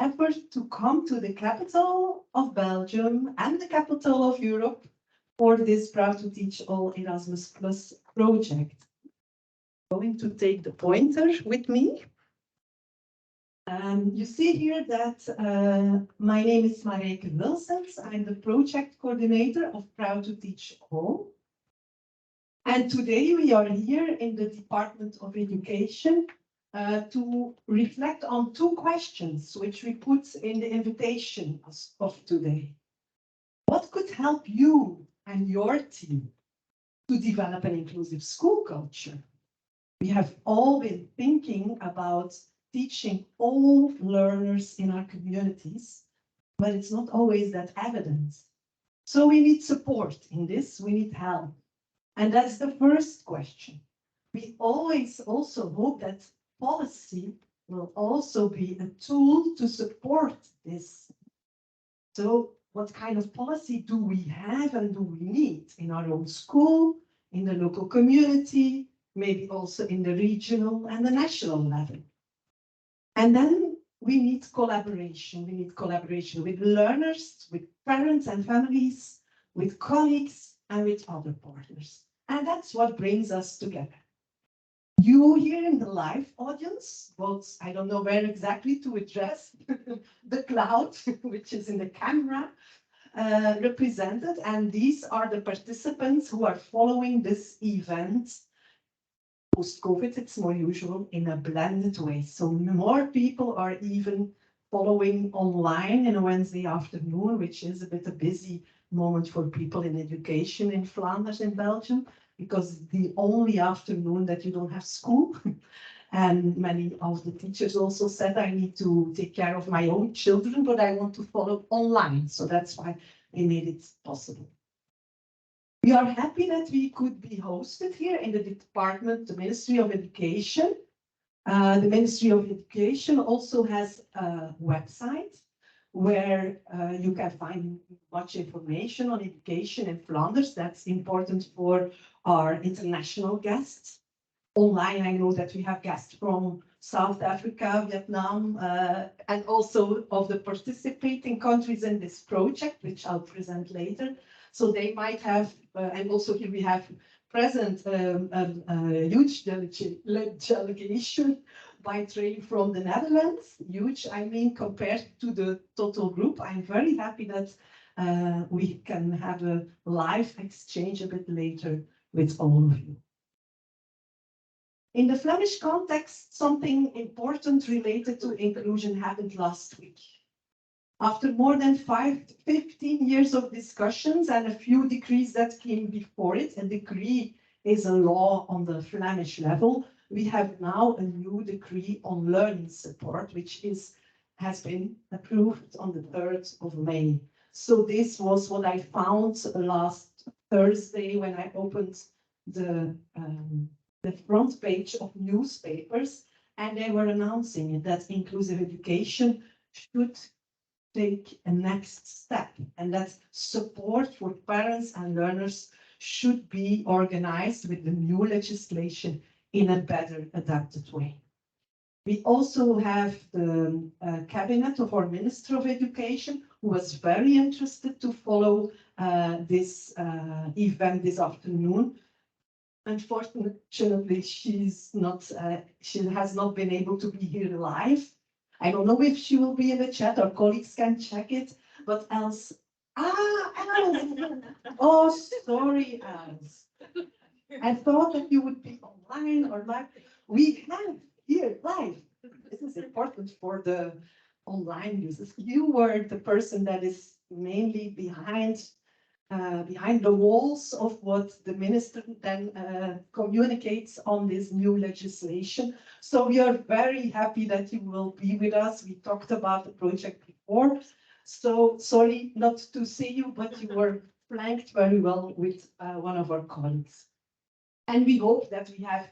effort to come to the capital of Belgium and the capital of Europe for this Proud to Teach All Erasmus Plus project. I'm going to take the pointer with me. You see here that my name is Marijke Wilssens. I'm the project coordinator of Proud to Teach All. And today we are here in the Department of Education to reflect on two questions which we put in the invitation of today. What could help you and your team to develop an inclusive school culture? We have all been thinking about teaching all learners in our communities, but it's not always that evident. So we need support in this, we need help. And that's the first question. We always also hope that policy will also be a tool to support this. So what kind of policy do we have and do we need in our own school, in the local community, maybe also in the regional and the national level? And then we need collaboration. We need collaboration with learners, with parents and families, with colleagues, and with other partners. And that's what brings us together. You here in the live audience, both, I don't know where exactly to address the cloud, which is in the camera, represented. And these are the participants who are following this event. Post-COVID, it's more usual in a blended way. So more people are even following online in a Wednesday afternoon, which is a bit a busy moment for people in education in Flanders in Belgium, because the only afternoon that you don't have school. And many of the teachers also said, I need to take care of my own children, but I want to follow online. So that's why we made it possible. We are happy that we could be hosted here in the department, the Ministry of Education. The Ministry of Education also has a website where you can find much information on education in Flanders. That's important for our international guests. Online, I know that we have guests from South Africa, Vietnam, and also of the participating countries in this project, which I'll present later. So they might have, and also here we have present a huge delegation by train from the Netherlands. Huge, I mean, compared to the total group. I'm very happy that we can have a live exchange a bit later with all of you. In the Flemish context, something important related to inclusion happened last week. After more than 15 years of discussions and a few decrees that came before it, a decree is a law on the Flemish level, we have now a new decree on learning support, which has been approved on the 3rd of May. So this was what I found last Thursday when I opened the front page of newspapers, and they were announcing that inclusive education should take a next step, and that support for parents and learners should be organized with the new legislation in a better adapted way. We also have the cabinet of our Minister of Education, who was very interested to follow this event this afternoon. Unfortunately, she has not been able to be here live. I don't know if she will be in the chat, or colleagues can check it, but else, Els. Oh, sorry, Els. I thought that you would be online or live. We have here live. This is important for the online users. You were the person that is mainly behind the walls of what the minister then communicates on this new legislation. So we are very happy that you will be with us. We talked about the project before. So sorry not to see you, but you were flanked very well with one of our colleagues. And we hope that we have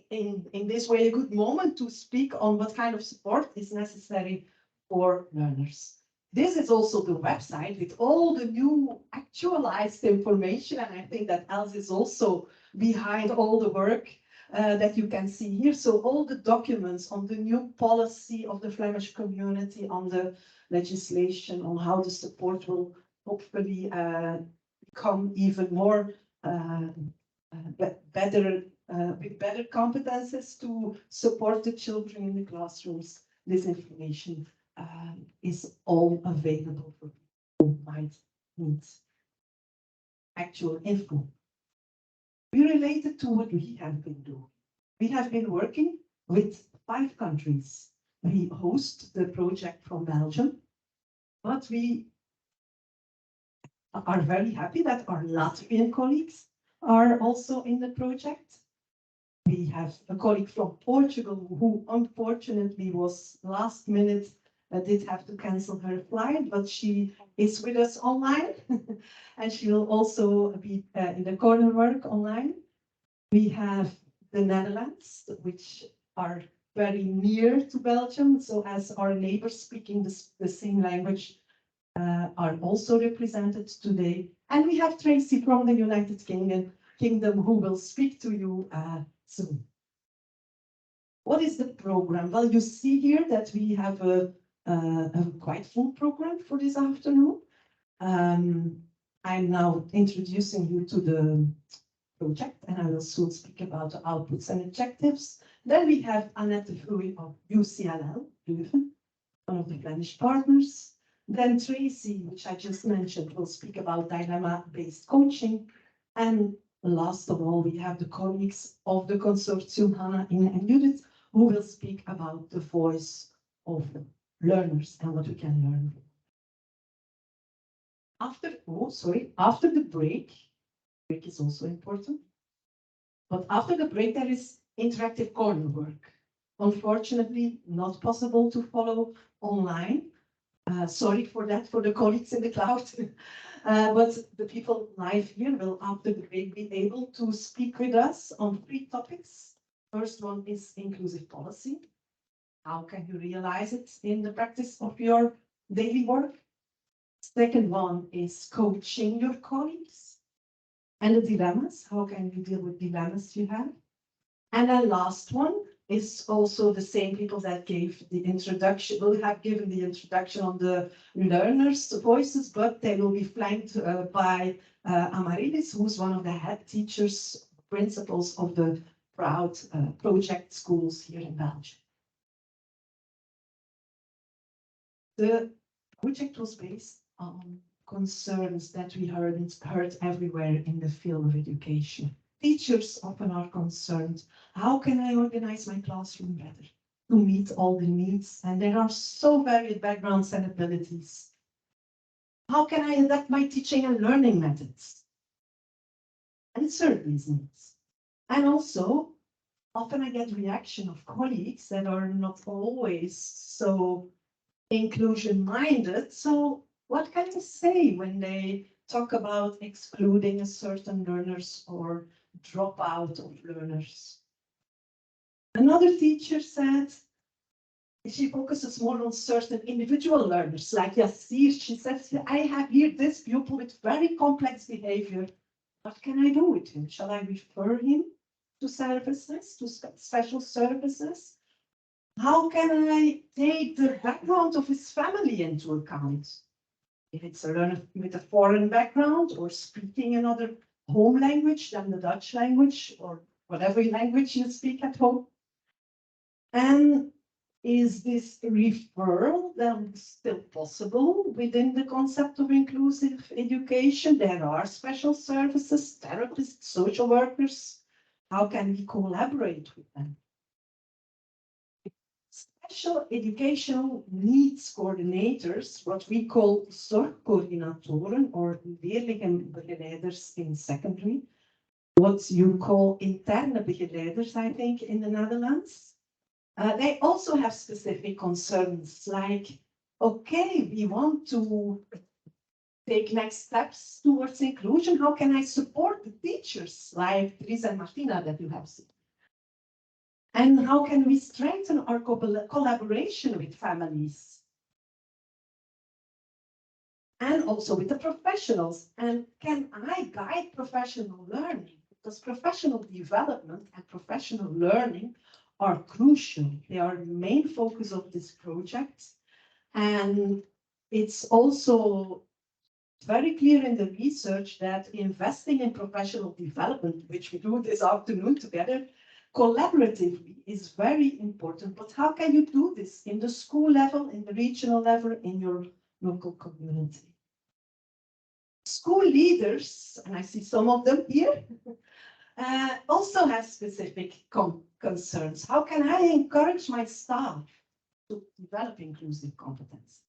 in this way a good moment to speak on what kind of support is necessary for learners. This is also the website with all the new actualized information, and I think that Els is also behind all the work that you can see here. So all the documents on the new policy of the Flemish community, on the legislation, on how the support will hopefully become even more better, with better competences to support the children in the classrooms. This information is all available for people who might need actual info. Related to what we have been doing. We have been working with 5 countries. We host the project from Belgium, but we are very happy that our Latvian colleagues are also in the project. We have a colleague from Portugal who unfortunately was last minute, did have to cancel her flight, but she is with us online and she will also be in the corner work online. We have the Netherlands, which are very near to Belgium, so as our neighbors speaking the same language are also represented today. And we have Tracy from the United Kingdom who will speak to you soon. What is the program? Well, you see here that we have a quite full program for this afternoon. I'm now introducing you to the project, and I will soon speak about the outputs and objectives. Then we have Annet Devroey of UCLL, Leuven, one of the Flemish partners. Then Tracy, which I just mentioned, will speak about dilemma-based coaching. And last of all, we have the colleagues of the consortium, Hannah, Inge, and Judith, who will speak about the voice of learners and what we can learn. After the break is also important. But after the break, there is interactive corner work. Unfortunately, not possible to follow online. Sorry for that, for the colleagues in the cloud. But the people live here will, after the break, be able to speak with us on 3 topics. First one is inclusive policy. How can you realize it in the practice of your daily work? Second one is coaching your colleagues. And the dilemmas, how can you deal with dilemmas you have? And the last one is also the same people that gave the introduction, will have given the introduction on the learners' voices, but they will be flanked by Amaryllis, who's one of the head teachers, principals of the proud project schools here in Belgium. The project was based on concerns that we heard everywhere in the field of education. Teachers often are concerned, how can I organize my classroom better to meet all the needs? And there are so varied backgrounds and abilities. How can I adapt my teaching and learning methods and serve these needs? And also, often I get reaction of colleagues that are not always so inclusion-minded. So what can I say when they talk about excluding a certain learners or dropout of learners? Another teacher said she focuses more on certain individual learners, like Yassir. She says, I have here this pupil with very complex behavior. What can I do with him? Shall I refer him to services, to special services? How can I take the background of his family into account? If it's a learner with a foreign background or speaking another home language than the Dutch language or whatever language you speak at home. And is this referral then still possible within the concept of inclusive education? There are special services, therapists, social workers. How can we collaborate with them? Special educational needs coördinators, what we call zorgcoördinatoren or leerlingenbegeleiders in secondary, what you call interne begeleiders, I think, in the Netherlands. They also have specific concerns like, okay, we want to take next steps towards inclusion. How can I support the teachers like Teresa and Martina that you have seen? And how can we strengthen our collaboration with families? And also with the professionals. And can I guide professional learning? because professional development and professional learning are crucial. They are the main focus of this project. And it's also very clear in the research that investing in professional development, which we do this afternoon together, collaboratively is very important. But how can you do this in the school level, in the regional level, in your local community? School leaders, and I see some of them here, also have specific concerns. How can I encourage my staff to develop inclusive competence?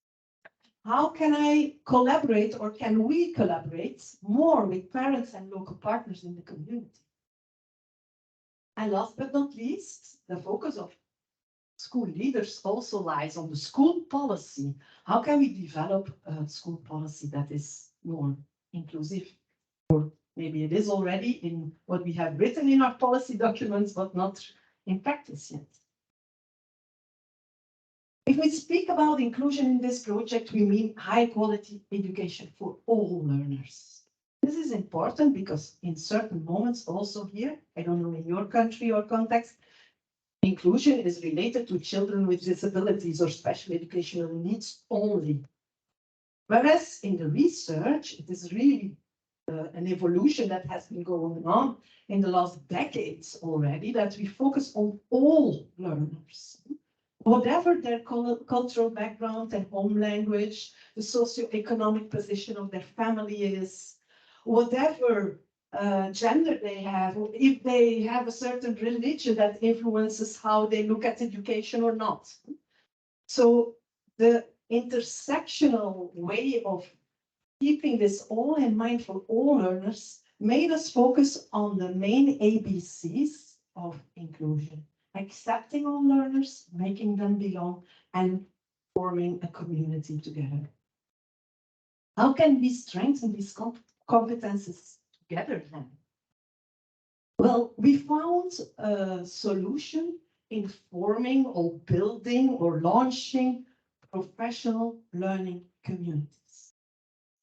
How can I collaborate, or can we collaborate more with parents and local partners in the community? And last but not least, the focus of school leaders also lies on the school policy. How can we develop a school policy that is more inclusive? Or maybe it is already in what we have written in our policy documents, but not in practice yet. If we speak about inclusion in this project, we mean high quality education for all learners. This is important because in certain moments also here, I don't know in your country or context, inclusion is related to children with disabilities or special educational needs only. Whereas in the research, it is really an evolution that has been going on in the last decades already, that we focus on all learners. Whatever their cultural background and home language, the socioeconomic position of their family is, whatever gender they have, or if they have a certain religion that influences how they look at education or not. So the intersectional way of keeping this all in mind for all learners made us focus on the main ABCs of inclusion: accepting all learners, making them belong, and forming a community together. How can we strengthen these competences together then? Well, we found a solution in forming or building or launching professional learning communities.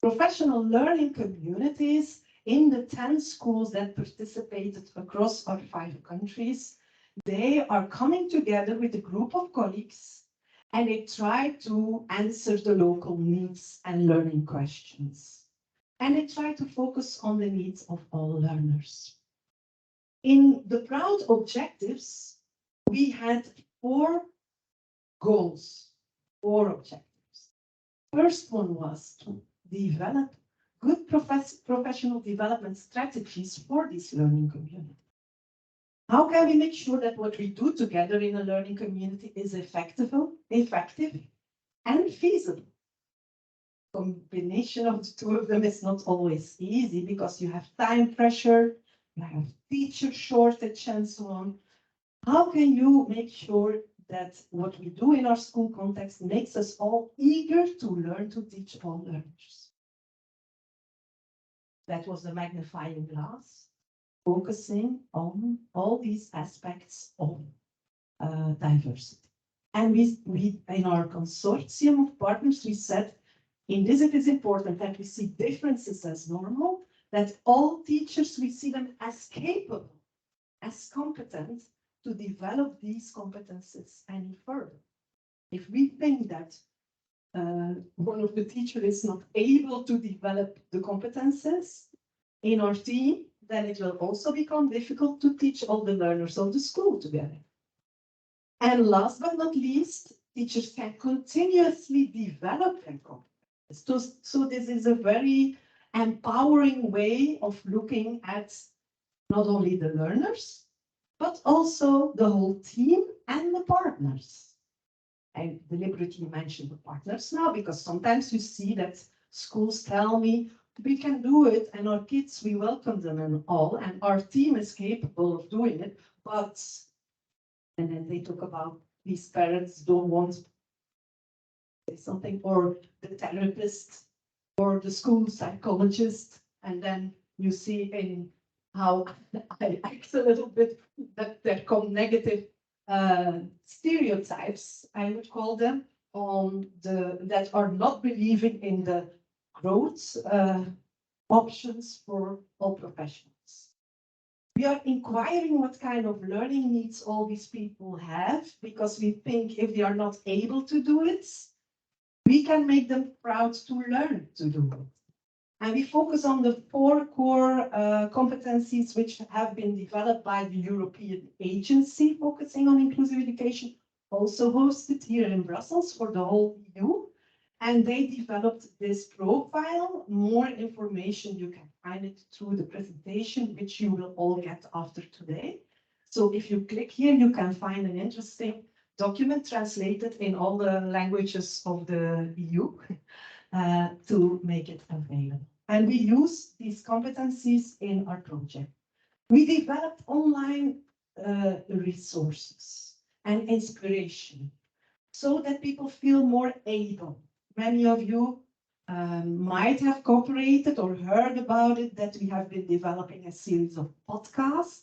Professional learning communities in the 10 schools that participated across our 5 countries, they are coming together with a group of colleagues, and they try to answer the local needs and learning questions. And they try to focus on the needs of all learners. In the Proud objectives, we had 4 goals, 4 objectives. First one was to develop good professional development strategies for this learning community. How can we make sure that what we do together in a learning community is effective and feasible? Combination of the 2 of them is not always easy because you have time pressure, you have teacher shortage and so on. How can you make sure that what we do in our school context makes us all eager to learn to teach all learners? That was the magnifying glass, focusing on all these aspects of diversity. And we in our consortium of partners, we said, in this it is important that we see differences as normal, that all teachers, we see them as capable, as competent to develop these competences any further. If we think that one of the teachers is not able to develop the competences in our team, then it will also become difficult to teach all the learners of the school together. And last but not least, teachers can continuously develop their competences. So this is a very empowering way of looking at not only the learners, but also the whole team and the partners. I deliberately mention the partners now, because sometimes you see that schools tell me, we can do it, and our kids, we welcome them and all, and our team is capable of doing it, but, and then they talk about these parents don't want to say something, or the therapist, or the school psychologist, and then you see in how I act a little bit that there come negative stereotypes, I would call them, on that are not believing in the growth options for all professionals. We are inquiring what kind of learning needs all these people have, because we think if they are not able to do it, we can make them proud to learn to do it. And we focus on the 4 core competencies which have been developed by the European agency focusing on inclusive education, also hosted here in Brussels for the whole EU. And they developed this profile. More information, you can find it through the presentation, which you will all get after today. So if you click here, you can find an interesting document translated in all the languages of the EU to make it available. And we use these competencies in our project. We developed online resources and inspiration so that people feel more able. Many of you might have cooperated or heard about it, that we have been developing a series of podcasts.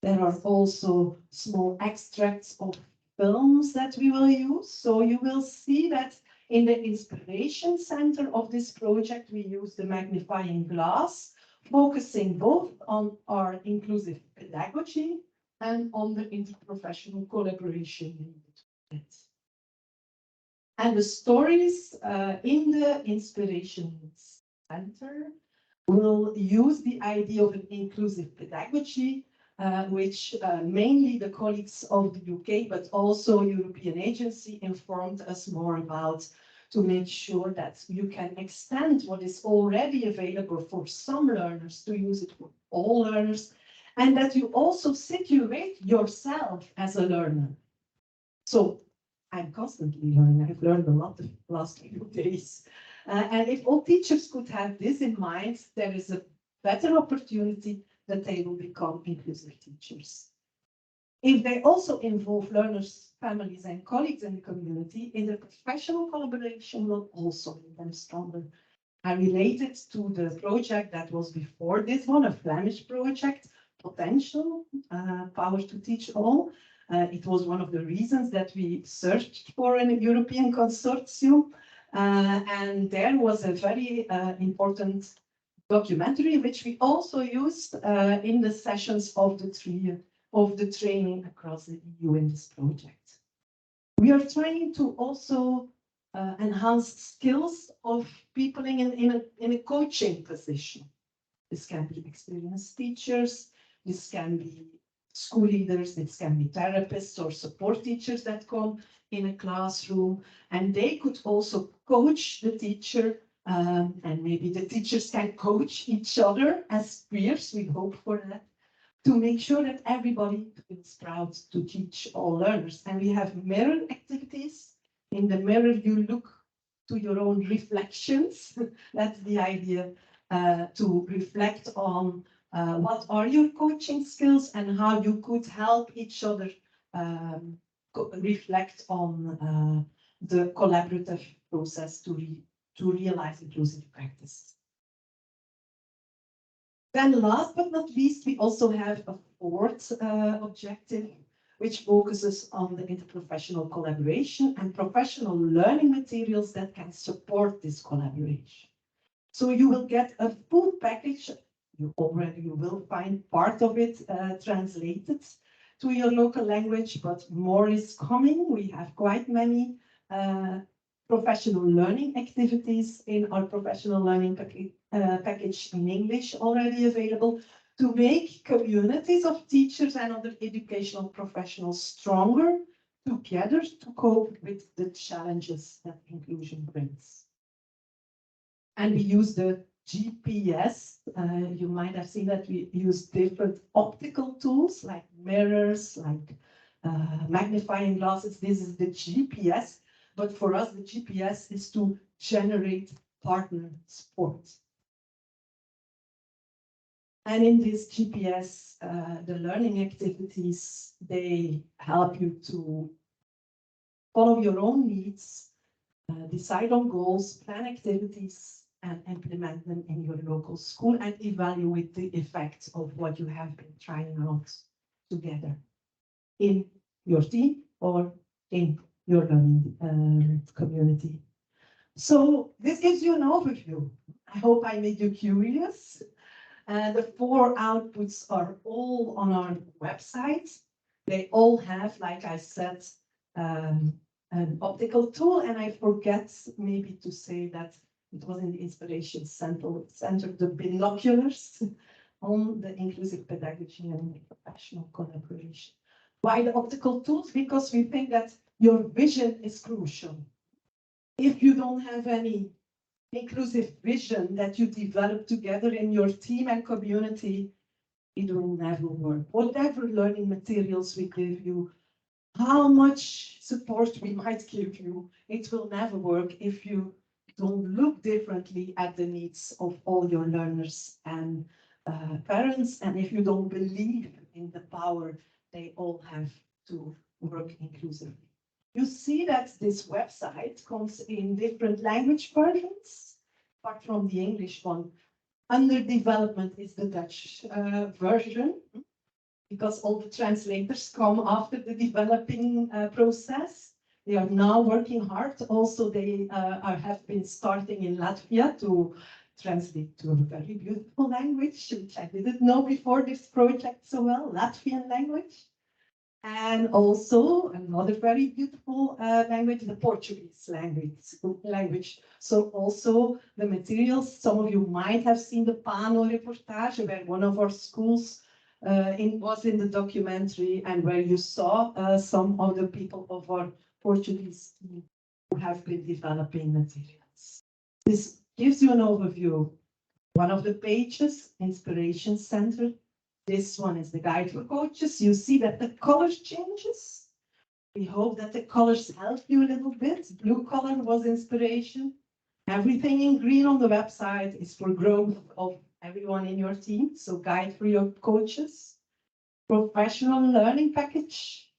There are also small extracts of films that we will use. So you will see that in the inspiration center of this project, we use the magnifying glass, focusing both on our inclusive pedagogy and on the interprofessional collaboration needed. And the stories in the Inspiration Center will use the idea of an inclusive pedagogy, which mainly the colleagues of the UK, but also European agency informed us more about, to make sure that you can extend what is already available for some learners to use it for all learners, and that you also situate yourself as a learner. So I'm constantly learning. I've learned a lot the last few days. And if all teachers could have this in mind, there is a better opportunity that they will become inclusive teachers. If they also involve learners, families, and colleagues in the community, interprofessional collaboration will also make them stronger. I related to the project that was before this one, a Flemish project, Potential, Power to Teach All. It was one of the reasons that we searched for a European consortium. And there was a very important documentary, which we also used in the sessions of the training across the EU in this project. We are trying to also enhance skills of people in a coaching position. This can be experienced teachers, this can be school leaders, this can be therapists or support teachers that come in a classroom, and they could also coach the teacher, and maybe the teachers can coach each other as peers. We hope for that, to make sure that everybody feels proud to teach all learners. And we have mirror activities. In the mirror, you look to your own reflections. That's the idea, to reflect on what are your coaching skills and how you could help each other reflect on the collaborative process to realize inclusive practice. Then last but not least, we also have a 4th objective, which focuses on the interprofessional collaboration and professional learning materials that can support this collaboration. So you will get a full package. You will find part of it translated to your local language, but more is coming. We have quite many professional learning activities in our professional learning package in English already available, to make communities of teachers and other educational professionals stronger together to cope with the challenges that inclusion brings. And we use the GPS. You might have seen that we use different optical tools like mirrors, like magnifying glasses. This is the GPS, but for us the GPS is to generate partner support. And in this GPS, the learning activities, they help you to follow your own needs, decide on goals, plan activities, and implement them in your local school, and evaluate the effects of what you have been trying out together in your team or in your learning community. So this gives you an overview. I hope I made you curious. The 4 outputs are all on our website. They all have, like I said, an optical tool, and I forget maybe to say that it was in the Inspiration Center, the binoculars on the inclusive pedagogy and professional collaboration. Why the optical tools? Because we think that your vision is crucial. If you don't have any inclusive vision that you develop together in your team and community, it will never work. Whatever learning materials we give you, how much support we might give you, it will never work if you don't look differently at the needs of all your learners and parents, and if you don't believe in the power they all have to work inclusively. You see that this website comes in different language versions, apart from the English one. Under development is the Dutch version, because all the translators come after the developing process. They are now working hard. Also, they have been starting in Latvia to translate to a very beautiful language, which I didn't know before this project so well, Latvian language. And also another very beautiful language, the Portuguese language. So also the materials, some of you might have seen the panel reportage where one of our schools was in the documentary, and where you saw some of the people of our Portuguese team who have been developing materials. This gives you an overview. One of the pages, Inspiration Center. This one is the guide for coaches. You see that the colors changes. We hope that the colors help you a little bit. Blue color was inspiration. Everything in green on the website is for growth of everyone in your team. So guide for your coaches. Professional learning package.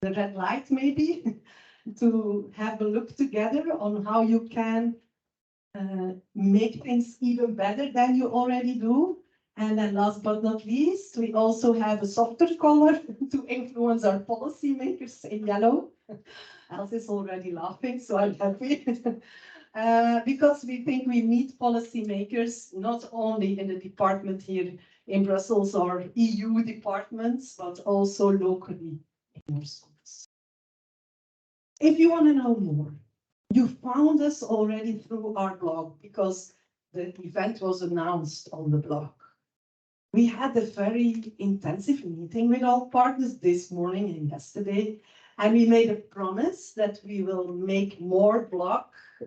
The red light maybe to have a look together on how you can make things even better than you already do. And then last but not least, we also have a softer color to influence our policymakers in yellow. Els is already laughing, so I'm happy. Because we think we need policymakers, not only in the department here in Brussels or EU departments, but also locally in your schools. If you want to know more, you found us already through our blog, because the event was announced on the blog. We had a very intensive meeting with all partners this morning and yesterday, and we made a promise that we will make more blog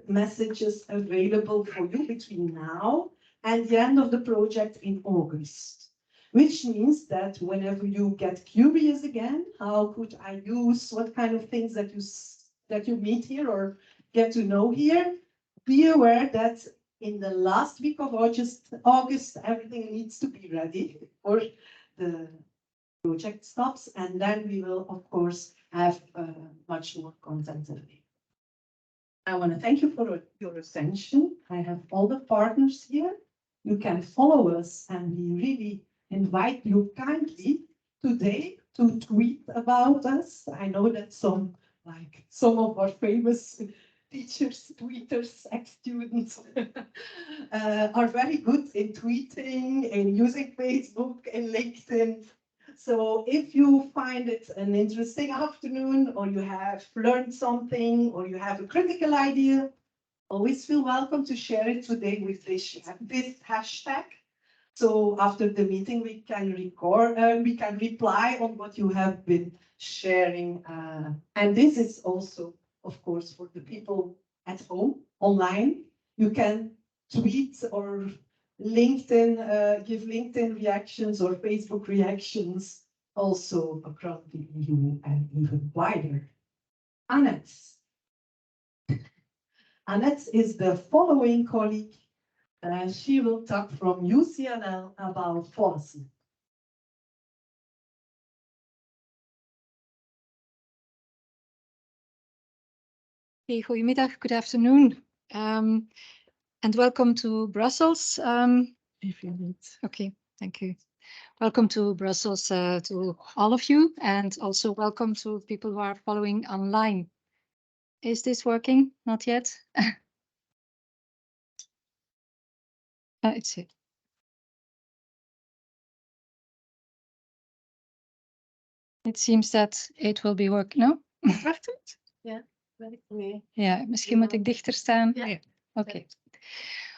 messages available for you between now and the end of the project in August. Which means that whenever you get curious again, how could I use, what kind of things that you meet here or get to know here, be aware that in the last week of August, everything needs to be ready for the project stops, and then we will, of course, have much more content available. I want to thank you for your attention. I have all the partners here. You can follow us, and we really invite you kindly today to tweet about us. I know that some of our famous teachers, tweeters, ex-students are very good in tweeting, in using Facebook and LinkedIn. So if you find it an interesting afternoon, or you have learned something, or you have a critical idea, always feel welcome to share it today with this hashtag. So after the meeting, we can reply on what you have been sharing. And this is also, of course, for the people at home, online. You can tweet or LinkedIn, give LinkedIn reactions or Facebook reactions also across the EU and even wider. Annet. Annet is the following colleague. She will talk from UCLL about policy. Hey, goedemiddag, good afternoon, and welcome to Brussels. If you need. Okay, thank you. Welcome to Brussels to all of you, and also welcome to people who are following online. Is this working? Not yet? It's it. It seems that it will be work. No? Werkt het? Ja, werkt mee. Ja, misschien moet ik dichter staan. Ja. Okay.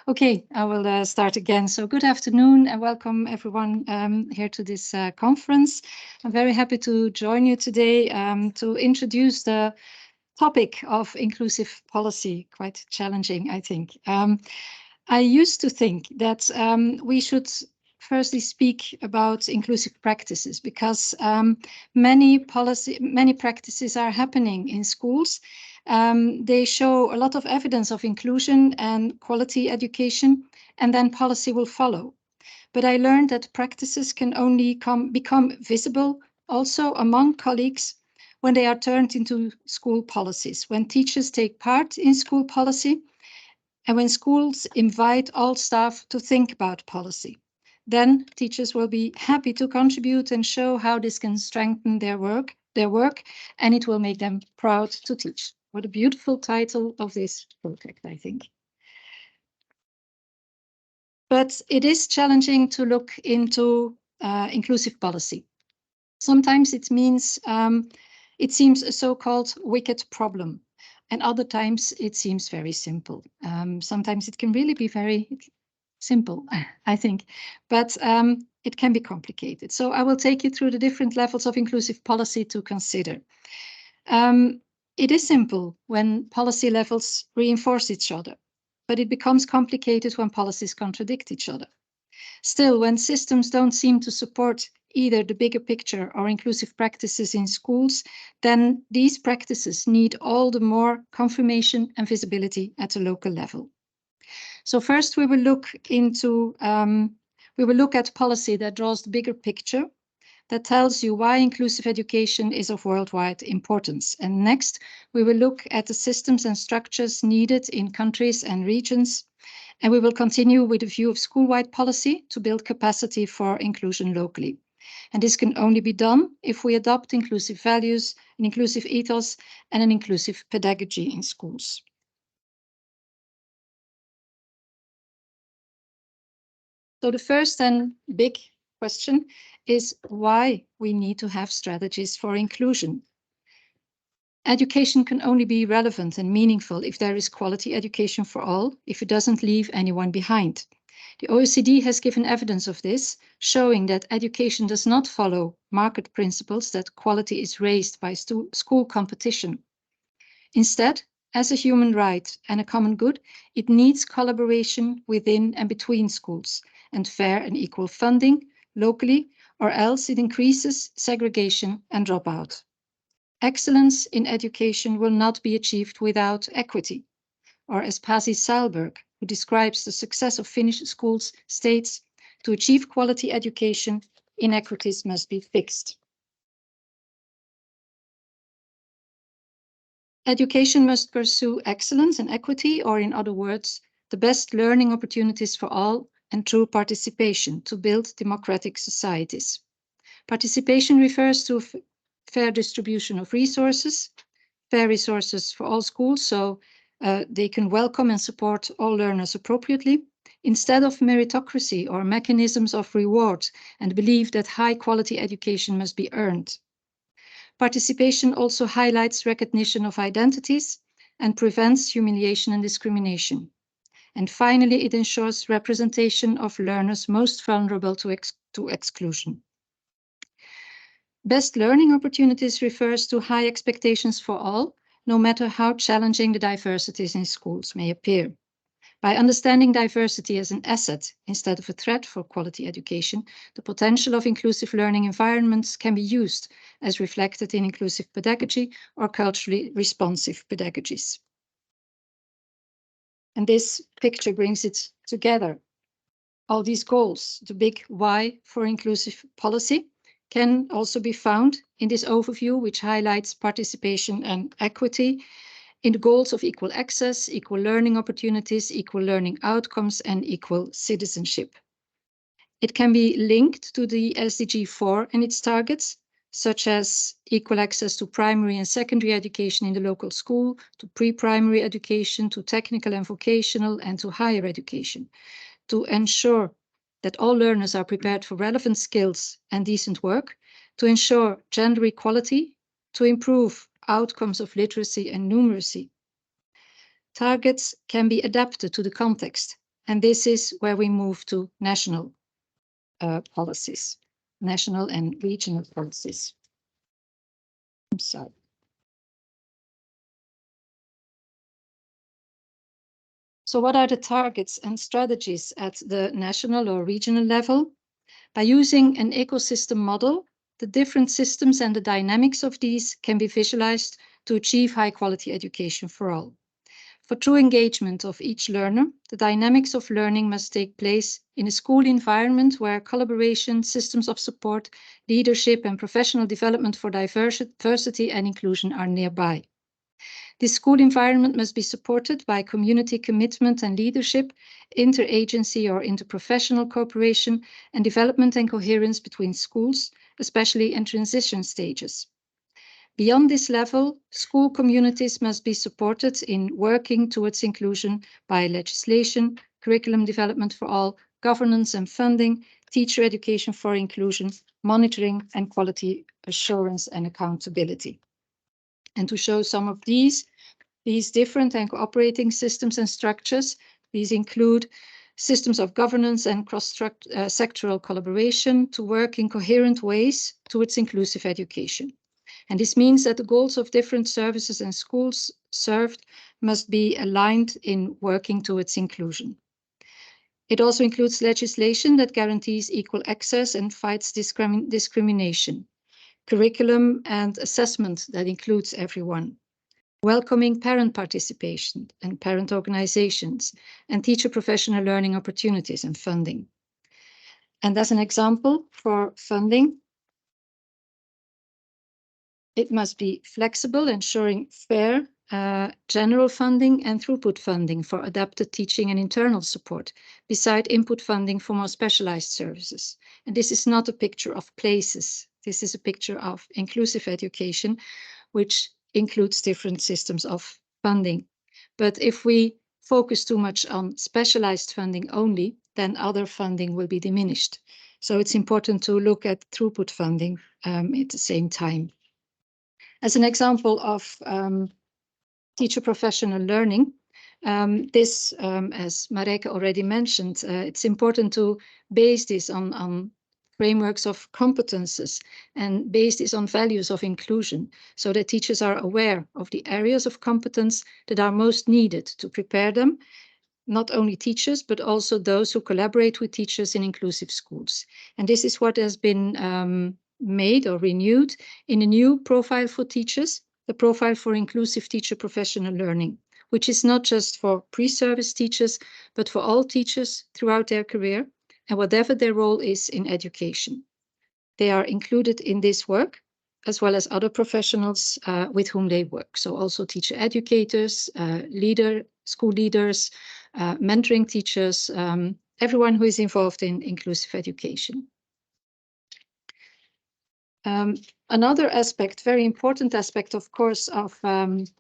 Okay, I will start again. So good afternoon and welcome everyone here to this conference. I'm very happy to join you today to introduce the topic of inclusive policy, quite challenging, I think. I used to think that we should firstly speak about inclusive practices because many practices are happening in schools. They show a lot of evidence of inclusion and quality education, and then policy will follow. But I learned that practices can only become visible also among colleagues when they are turned into school policies, when teachers take part in school policy, and when schools invite all staff to think about policy. Then teachers will be happy to contribute and show how this can strengthen their work, and it will make them proud to teach. What a beautiful title of this project, I think. But it is challenging to look into inclusive policy. Sometimes it means it seems a so-called wicked problem, and other times it seems very simple. Sometimes it can really be very simple, I think, but it can be complicated. So I will take you through the different levels of inclusive policy to consider. It is simple when policy levels reinforce each other, but it becomes complicated when policies contradict each other. Still, when systems don't seem to support either the bigger picture or inclusive practices in schools, then these practices need all the more confirmation and visibility at a local level. So first we will look at policy that draws the bigger picture, that tells you why inclusive education is of worldwide importance. And next, we will look at the systems and structures needed in countries and regions. And we will continue with a view of school-wide policy to build capacity for inclusion locally. And this can only be done if we adopt inclusive values, an inclusive ethos, and an inclusive pedagogy in schools. So the first and big question is why we need to have strategies for inclusion. Education can only be relevant and meaningful if there is quality education for all, if it doesn't leave anyone behind. The OECD has given evidence of this, showing that education does not follow market principles, that quality is raised by school competition. Instead, as a human right and a common good, it needs collaboration within and between schools and fair and equal funding locally, or else it increases segregation and dropout. Excellence in education will not be achieved without equity. Or as Pasi Sahlberg, who describes the success of Finnish schools, states, to achieve quality education, inequities must be fixed. Education must pursue excellence and equity, or in other words, the best learning opportunities for all and true participation to build democratic societies. Participation refers to fair distribution of resources, fair resources for all schools, so they can welcome and support all learners appropriately, instead of meritocracy or mechanisms of reward and belief that high quality education must be earned. Participation also highlights recognition of identities and prevents humiliation and discrimination. And finally, it ensures representation of learners most vulnerable to exclusion. Best learning opportunities refers to high expectations for all, no matter how challenging the diversities in schools may appear. By understanding diversity as an asset instead of a threat for quality education, the potential of inclusive learning environments can be used as reflected in inclusive pedagogy or culturally responsive pedagogies. And this picture brings it together. All these goals, the big why for inclusive policy, can also be found in this overview, which highlights participation and equity in the goals of equal access, equal learning opportunities, equal learning outcomes, and equal citizenship. It can be linked to the SDG 4 and its targets, such as equal access to primary and secondary education in the local school, to pre-primary education, to technical and vocational, and to higher education, to ensure that all learners are prepared for relevant skills and decent work, to ensure gender equality, to improve outcomes of literacy and numeracy. Targets can be adapted to the context, and this is where we move to national policies, national and regional policies. I'm sorry. So what are the targets and strategies at the national or regional level? By using an ecosystem model, the different systems and the dynamics of these can be visualized to achieve high quality education for all. For true engagement of each learner, the dynamics of learning must take place in a school environment where collaboration, systems of support, leadership, and professional development for diversity and inclusion are nearby. This school environment must be supported by community commitment and leadership, interagency or interprofessional cooperation, and development and coherence between schools, especially in transition stages. Beyond this level, school communities must be supported in working towards inclusion by legislation, curriculum development for all, governance and funding, teacher education for inclusion, monitoring, and quality assurance and accountability. And to show some of these different and cooperating systems and structures, these include systems of governance and cross-sectoral collaboration to work in coherent ways towards inclusive education. And this means that the goals of different services and schools served must be aligned in working towards inclusion. It also includes legislation that guarantees equal access and fights discrimination, curriculum and assessment that includes everyone, welcoming parent participation and parent organizations, and teacher professional learning opportunities and funding. And as an example for funding, it must be flexible, ensuring fair general funding and throughput funding for adapted teaching and internal support, beside input funding for more specialized services. And this is not a picture of places. This is a picture of inclusive education, which includes different systems of funding. But if we focus too much on specialized funding only, then other funding will be diminished. So it's important to look at throughput funding at the same time. As an example of teacher professional learning, as Marijke already mentioned, it's important to base this on frameworks of competences and base this on values of inclusion, so that teachers are aware of the areas of competence that are most needed to prepare them, not only teachers, but also those who collaborate with teachers in inclusive schools. And this is what has been made or renewed in a new profile for teachers, the profile for inclusive teacher professional learning, which is not just for pre-service teachers, but for all teachers throughout their career and whatever their role is in education. They are included in this work, as well as other professionals with whom they work. So also teacher educators, school leaders, mentoring teachers, everyone who is involved in inclusive education. Another aspect, very important aspect, of course, of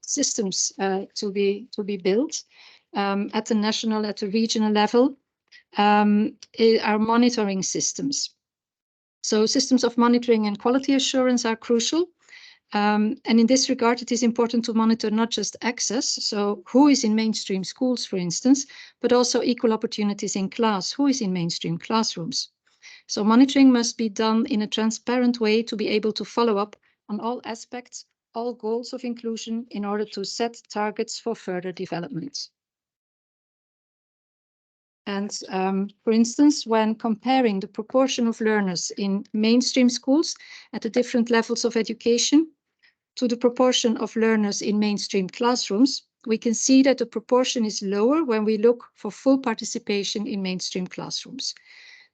systems to be built at the national, at the regional level, are monitoring systems. So systems of monitoring and quality assurance are crucial. And in this regard, it is important to monitor not just access, so who is in mainstream schools, for instance, but also equal opportunities in class, who is in mainstream classrooms. So monitoring must be done in a transparent way to be able to follow up on all aspects, all goals of inclusion in order to set targets for further development. And for instance, when comparing the proportion of learners in mainstream schools at the different levels of education to the proportion of learners in mainstream classrooms, we can see that the proportion is lower when we look for full participation in mainstream classrooms.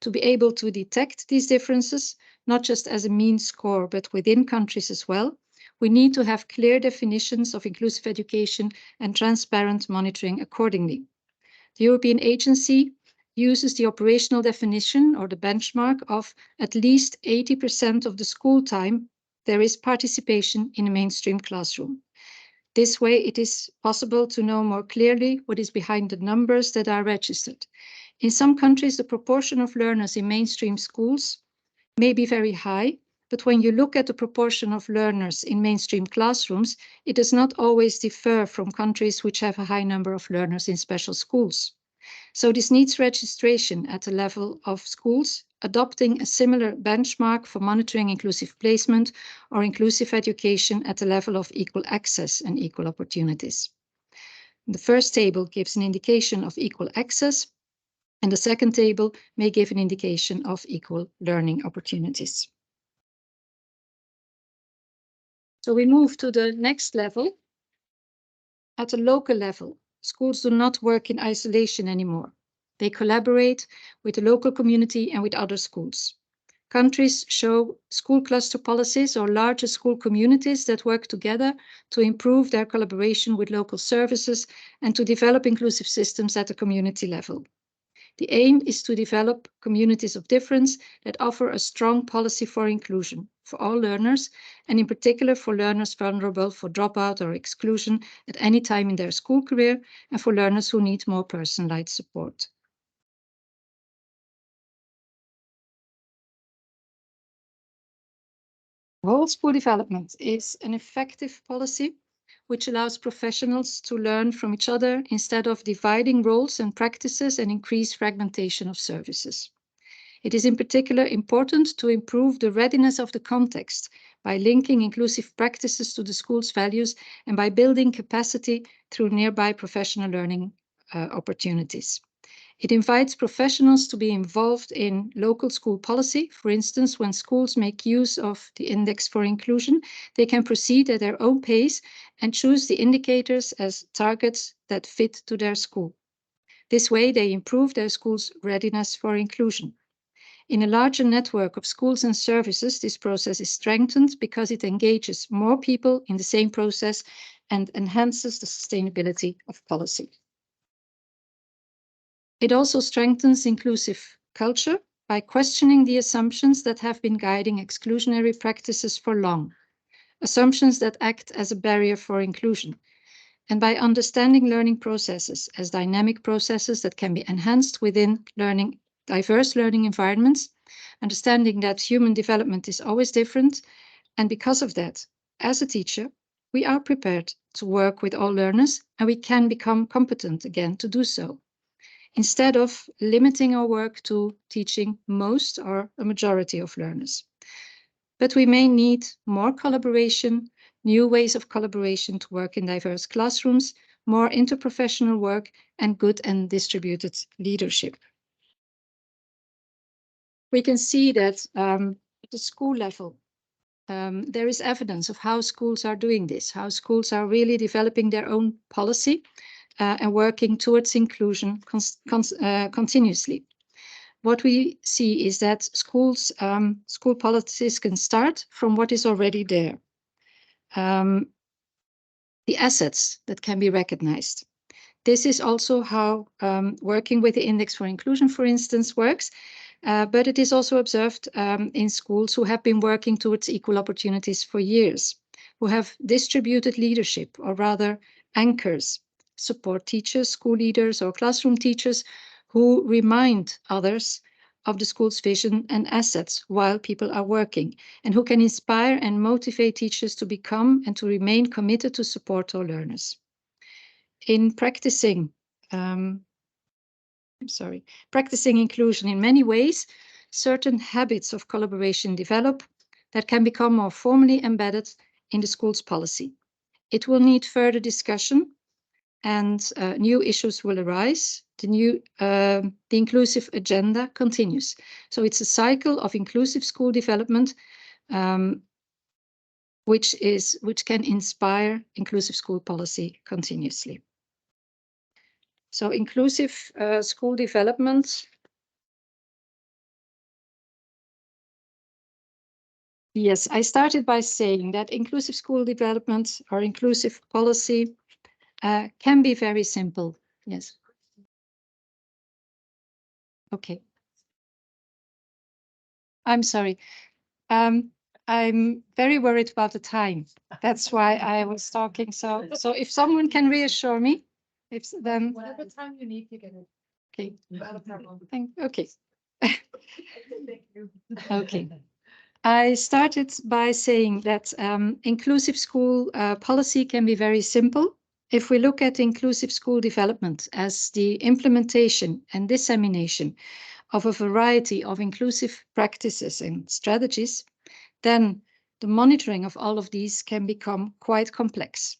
To be able to detect these differences, not just as a mean score, but within countries as well, we need to have clear definitions of inclusive education and transparent monitoring accordingly. The European agency uses the operational definition or the benchmark of at least 80% of the school time there is participation in a mainstream classroom. This way, it is possible to know more clearly what is behind the numbers that are registered. In some countries, the proportion of learners in mainstream schools may be very high, but when you look at the proportion of learners in mainstream classrooms, it does not always differ from countries which have a high number of learners in special schools. So this needs registration at the level of schools, adopting a similar benchmark for monitoring inclusive placement or inclusive education at the level of equal access and equal opportunities. The first table gives an indication of equal access, and the second table may give an indication of equal learning opportunities. So we move to the next level. At a local level, schools do not work in isolation anymore. They collaborate with the local community and with other schools. Countries show school cluster policies or larger school communities that work together to improve their collaboration with local services and to develop inclusive systems at the community level. The aim is to develop communities of difference that offer a strong policy for inclusion for all learners, and in particular for learners vulnerable for dropout or exclusion at any time in their school career, and for learners who need more personalized support. Whole school development is an effective policy which allows professionals to learn from each other instead of dividing roles and practices and increase fragmentation of services. It is in particular important to improve the readiness of the context by linking inclusive practices to the school's values and by building capacity through nearby professional learning opportunities. It invites professionals to be involved in local school policy. For instance, when schools make use of the Index for Inclusion, they can proceed at their own pace and choose the indicators as targets that fit to their school. This way, they improve their school's readiness for inclusion. In a larger network of schools and services, this process is strengthened because it engages more people in the same process and enhances the sustainability of policy. It also strengthens inclusive culture by questioning the assumptions that have been guiding exclusionary practices for long, assumptions that act as a barrier for inclusion, and by understanding learning processes as dynamic processes that can be enhanced within diverse learning environments, understanding that human development is always different, and because of that, as a teacher, we are prepared to work with all learners and we can become competent again to do so, instead of limiting our work to teaching most or a majority of learners. But we may need more collaboration, new ways of collaboration to work in diverse classrooms, more interprofessional work, and good and distributed leadership. We can see that at the school level, there is evidence of how schools are doing this, how schools are really developing their own policy and working towards inclusion continuously. What we see is that school policies can start from what is already there. The assets that can be recognized. This is also how working with the Index for Inclusion, for instance, works. But it is also observed in schools who have been working towards equal opportunities for years, who have distributed leadership, or rather anchors, support teachers, school leaders, or classroom teachers who remind others of the school's vision and assets while people are working, and who can inspire and motivate teachers to become and to remain committed to support all learners. In practicing inclusion in many ways, certain habits of collaboration develop that can become more formally embedded in the school's policy. It will need further discussion and new issues will arise. The inclusive agenda continues. So it's a cycle of inclusive school development which can inspire inclusive school policy continuously. So inclusive school development. Yes, I started by saying that inclusive school development or inclusive policy can be very simple. Yes. Okay. I'm sorry. I'm very worried about the time. That's why I was talking. So if someone can reassure me, then whatever time you need, you get it. Okay. Not a problem. Okay. Thank you. Okay. I started by saying that inclusive school policy can be very simple. If we look at inclusive school development as the implementation and dissemination of a variety of inclusive practices and strategies, then the monitoring of all of these can become quite complex.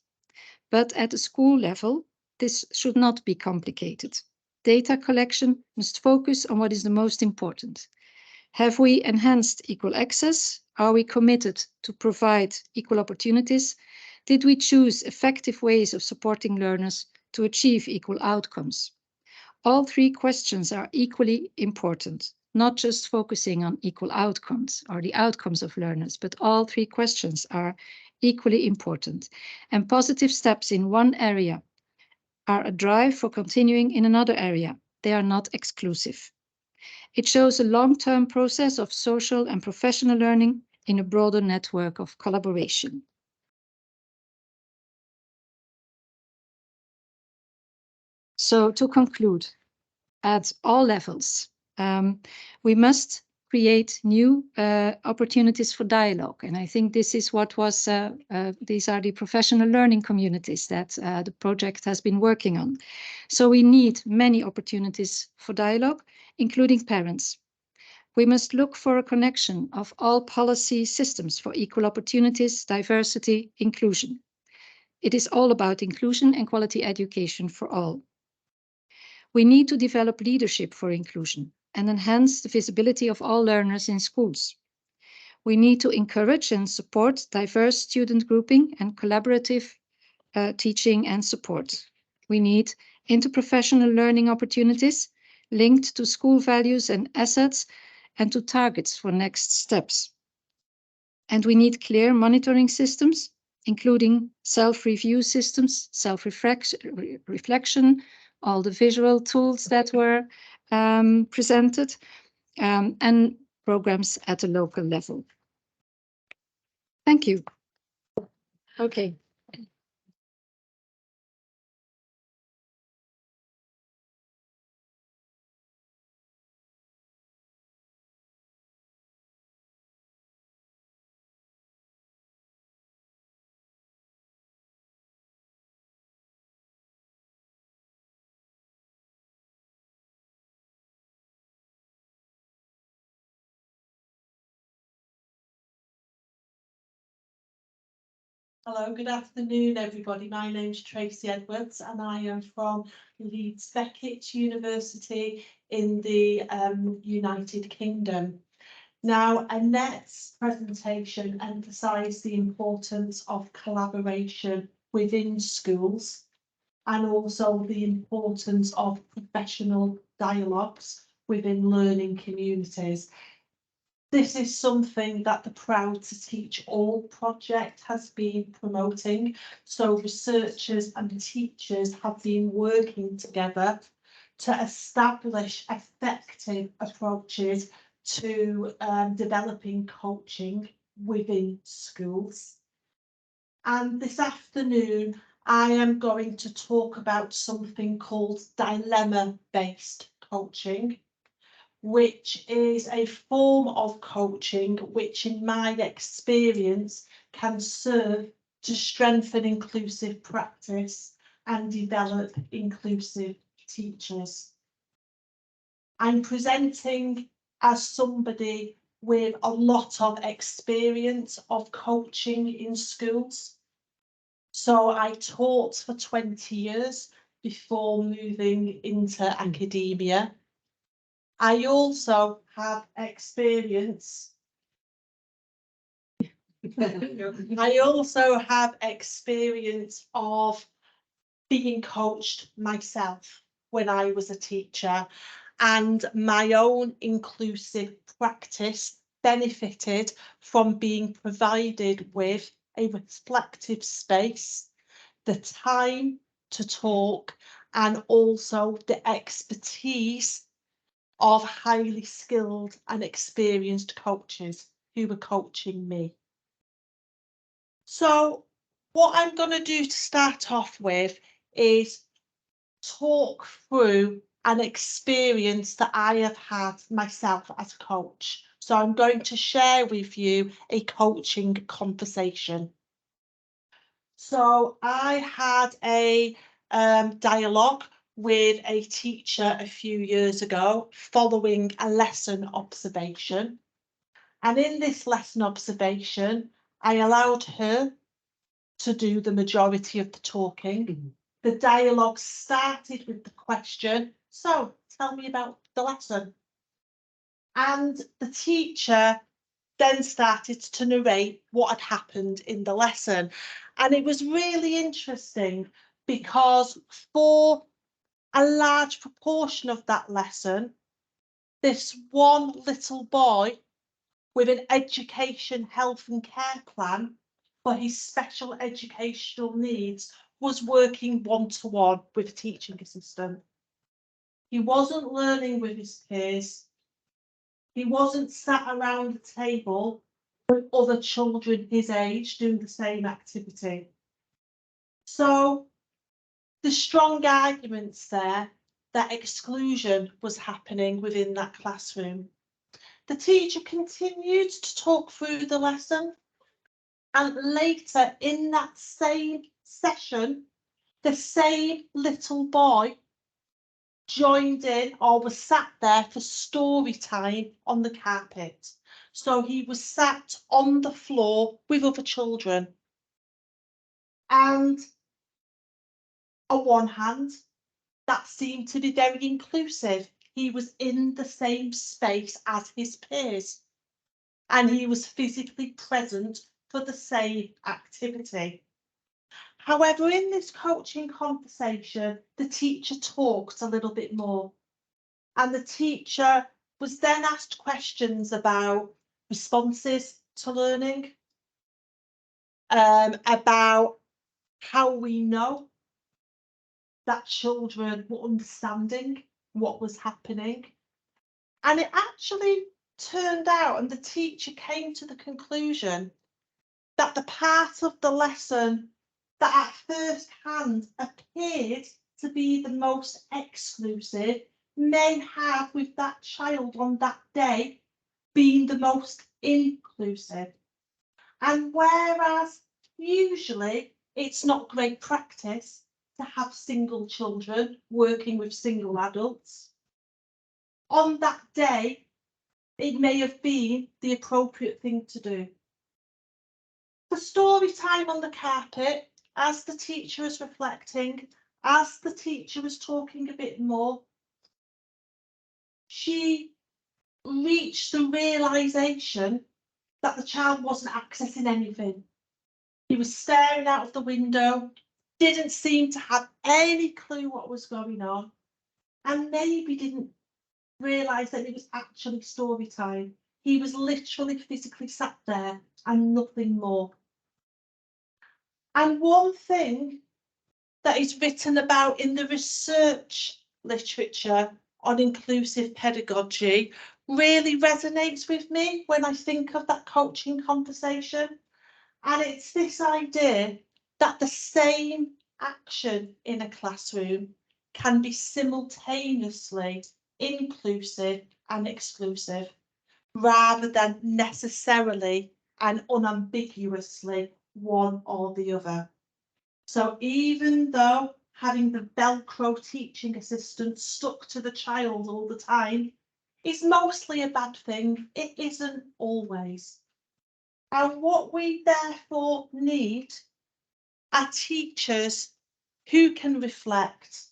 But at the school level, this should not be complicated. Data collection must focus on what is the most important. Have we enhanced equal access? Are we committed to provide equal opportunities? Did we choose effective ways of supporting learners to achieve equal outcomes? All three questions are equally important, not just focusing on equal outcomes or the outcomes of learners, but all three questions are equally important. And positive steps in one area are a drive for continuing in another area. They are not exclusive. It shows a long-term process of social and professional learning in a broader network of collaboration. So to conclude, at all levels, we must create new opportunities for dialogue. And I think this is what was, these are the professional learning communities that the project has been working on. So we need many opportunities for dialogue, including parents. We must look for a connection of all policy systems for equal opportunities, diversity, inclusion. It is all about inclusion and quality education for all. We need to develop leadership for inclusion and enhance the visibility of all learners in schools. We need to encourage and support diverse student grouping and collaborative teaching and support. We need interprofessional learning opportunities linked to school values and assets and to targets for next steps. And we need clear monitoring systems, including self-review systems, self-reflection, all the visual tools that were presented, and programs at a local level. Thank you. Okay. Hello, good afternoon, everybody. My name's Tracy Edwards, and I am from Leeds Beckett University in the United Kingdom. Now, Annette's presentation emphasised the importance of collaboration within schools and also the importance of professional dialogues within learning communities. This is something that the Proud to Teach All project has been promoting. So researchers and teachers have been working together to establish effective approaches to developing coaching within schools. And this afternoon, I am going to talk about something called dilemma-based coaching, which is a form of coaching which, in my experience, can serve to strengthen inclusive practice and develop inclusive teachers. I'm presenting as somebody with a lot of experience of coaching in schools. So I taught for 20 years before moving into academia. I also have experience. I also have experience of being coached myself when I was a teacher, and my own inclusive practice benefited from being provided with a reflective space, the time to talk, and also the expertise of highly skilled and experienced coaches who were coaching me. So what I'm going to do to start off with is talk through an experience that I have had myself as a coach. So I'm going to share with you a coaching conversation. So I had a dialogue with a teacher a few years ago following a lesson observation. And in this lesson observation, I allowed her to do the majority of the talking. The dialogue started with the question, so tell me about the lesson. And the teacher then started to narrate what had happened in the lesson. And it was really interesting because for a large proportion of that lesson, this one little boy with an education, health and care plan for his special educational needs was working one-to-one with a teaching assistant. He wasn't learning with his peers. He wasn't sat around a table with other children his age doing the same activity. So the strong arguments there that exclusion was happening within that classroom. The teacher continued to talk through the lesson, and later in that same session, the same little boy joined in or was sat there for story time on the carpet. So he was sat on the floor with other children. And on one hand, that seemed to be very inclusive. He was in the same space as his peers, and he was physically present for the same activity. However, in this coaching conversation, the teacher talked a little bit more, and the teacher was then asked questions about responses to learning, about how we know that children were understanding what was happening. And it actually turned out, and the teacher came to the conclusion that the part of the lesson that at first hand appeared to be the most exclusive may have, with that child on that day, been the most inclusive. And whereas usually it's not great practice to have single children working with single adults, on that day it may have been the appropriate thing to do. The story time on the carpet, as the teacher was reflecting, as the teacher was talking a bit more, she reached the realisation that the child wasn't accessing anything. He was staring out of the window, didn't seem to have any clue what was going on, and maybe didn't realise that it was actually story time. He was literally physically sat there and nothing more. And one thing that is written about in the research literature on inclusive pedagogy really resonates with me when I think of that coaching conversation. And it's this idea that the same action in a classroom can be simultaneously inclusive and exclusive, rather than necessarily and unambiguously one or the other. So even though having the Velcro teaching assistant stuck to the child all the time is mostly a bad thing, it isn't always. And what we therefore need are teachers who can reflect.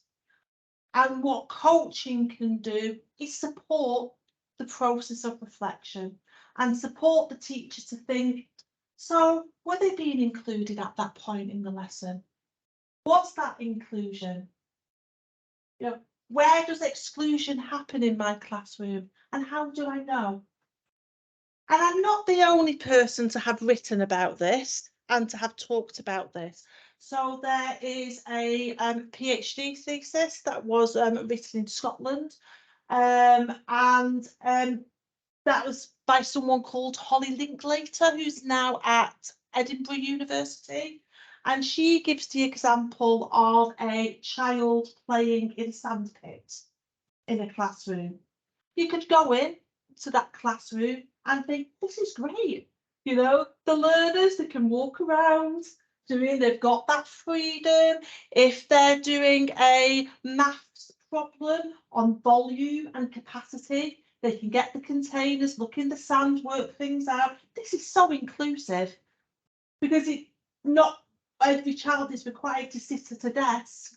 And what coaching can do is support the process of reflection and support the teacher to think, so were they being included at that point in the lesson? What's that inclusion? You know, where does exclusion happen in my classroom and how do I know? And I'm not the only person to have written about this and to have talked about this. So there is a PhD thesis that was written in Scotland, and that was by someone called Holly Linklater, who's now at Edinburgh University. And she gives the example of a child playing in a sandpit in a classroom. You could go in to that classroom and think, this is great. You know, the learners, they can walk around, they've got that freedom. If they're doing a maths problem on volume and capacity, they can get the containers, look in the sand, work things out. This is so inclusive because not every child is required to sit at a desk,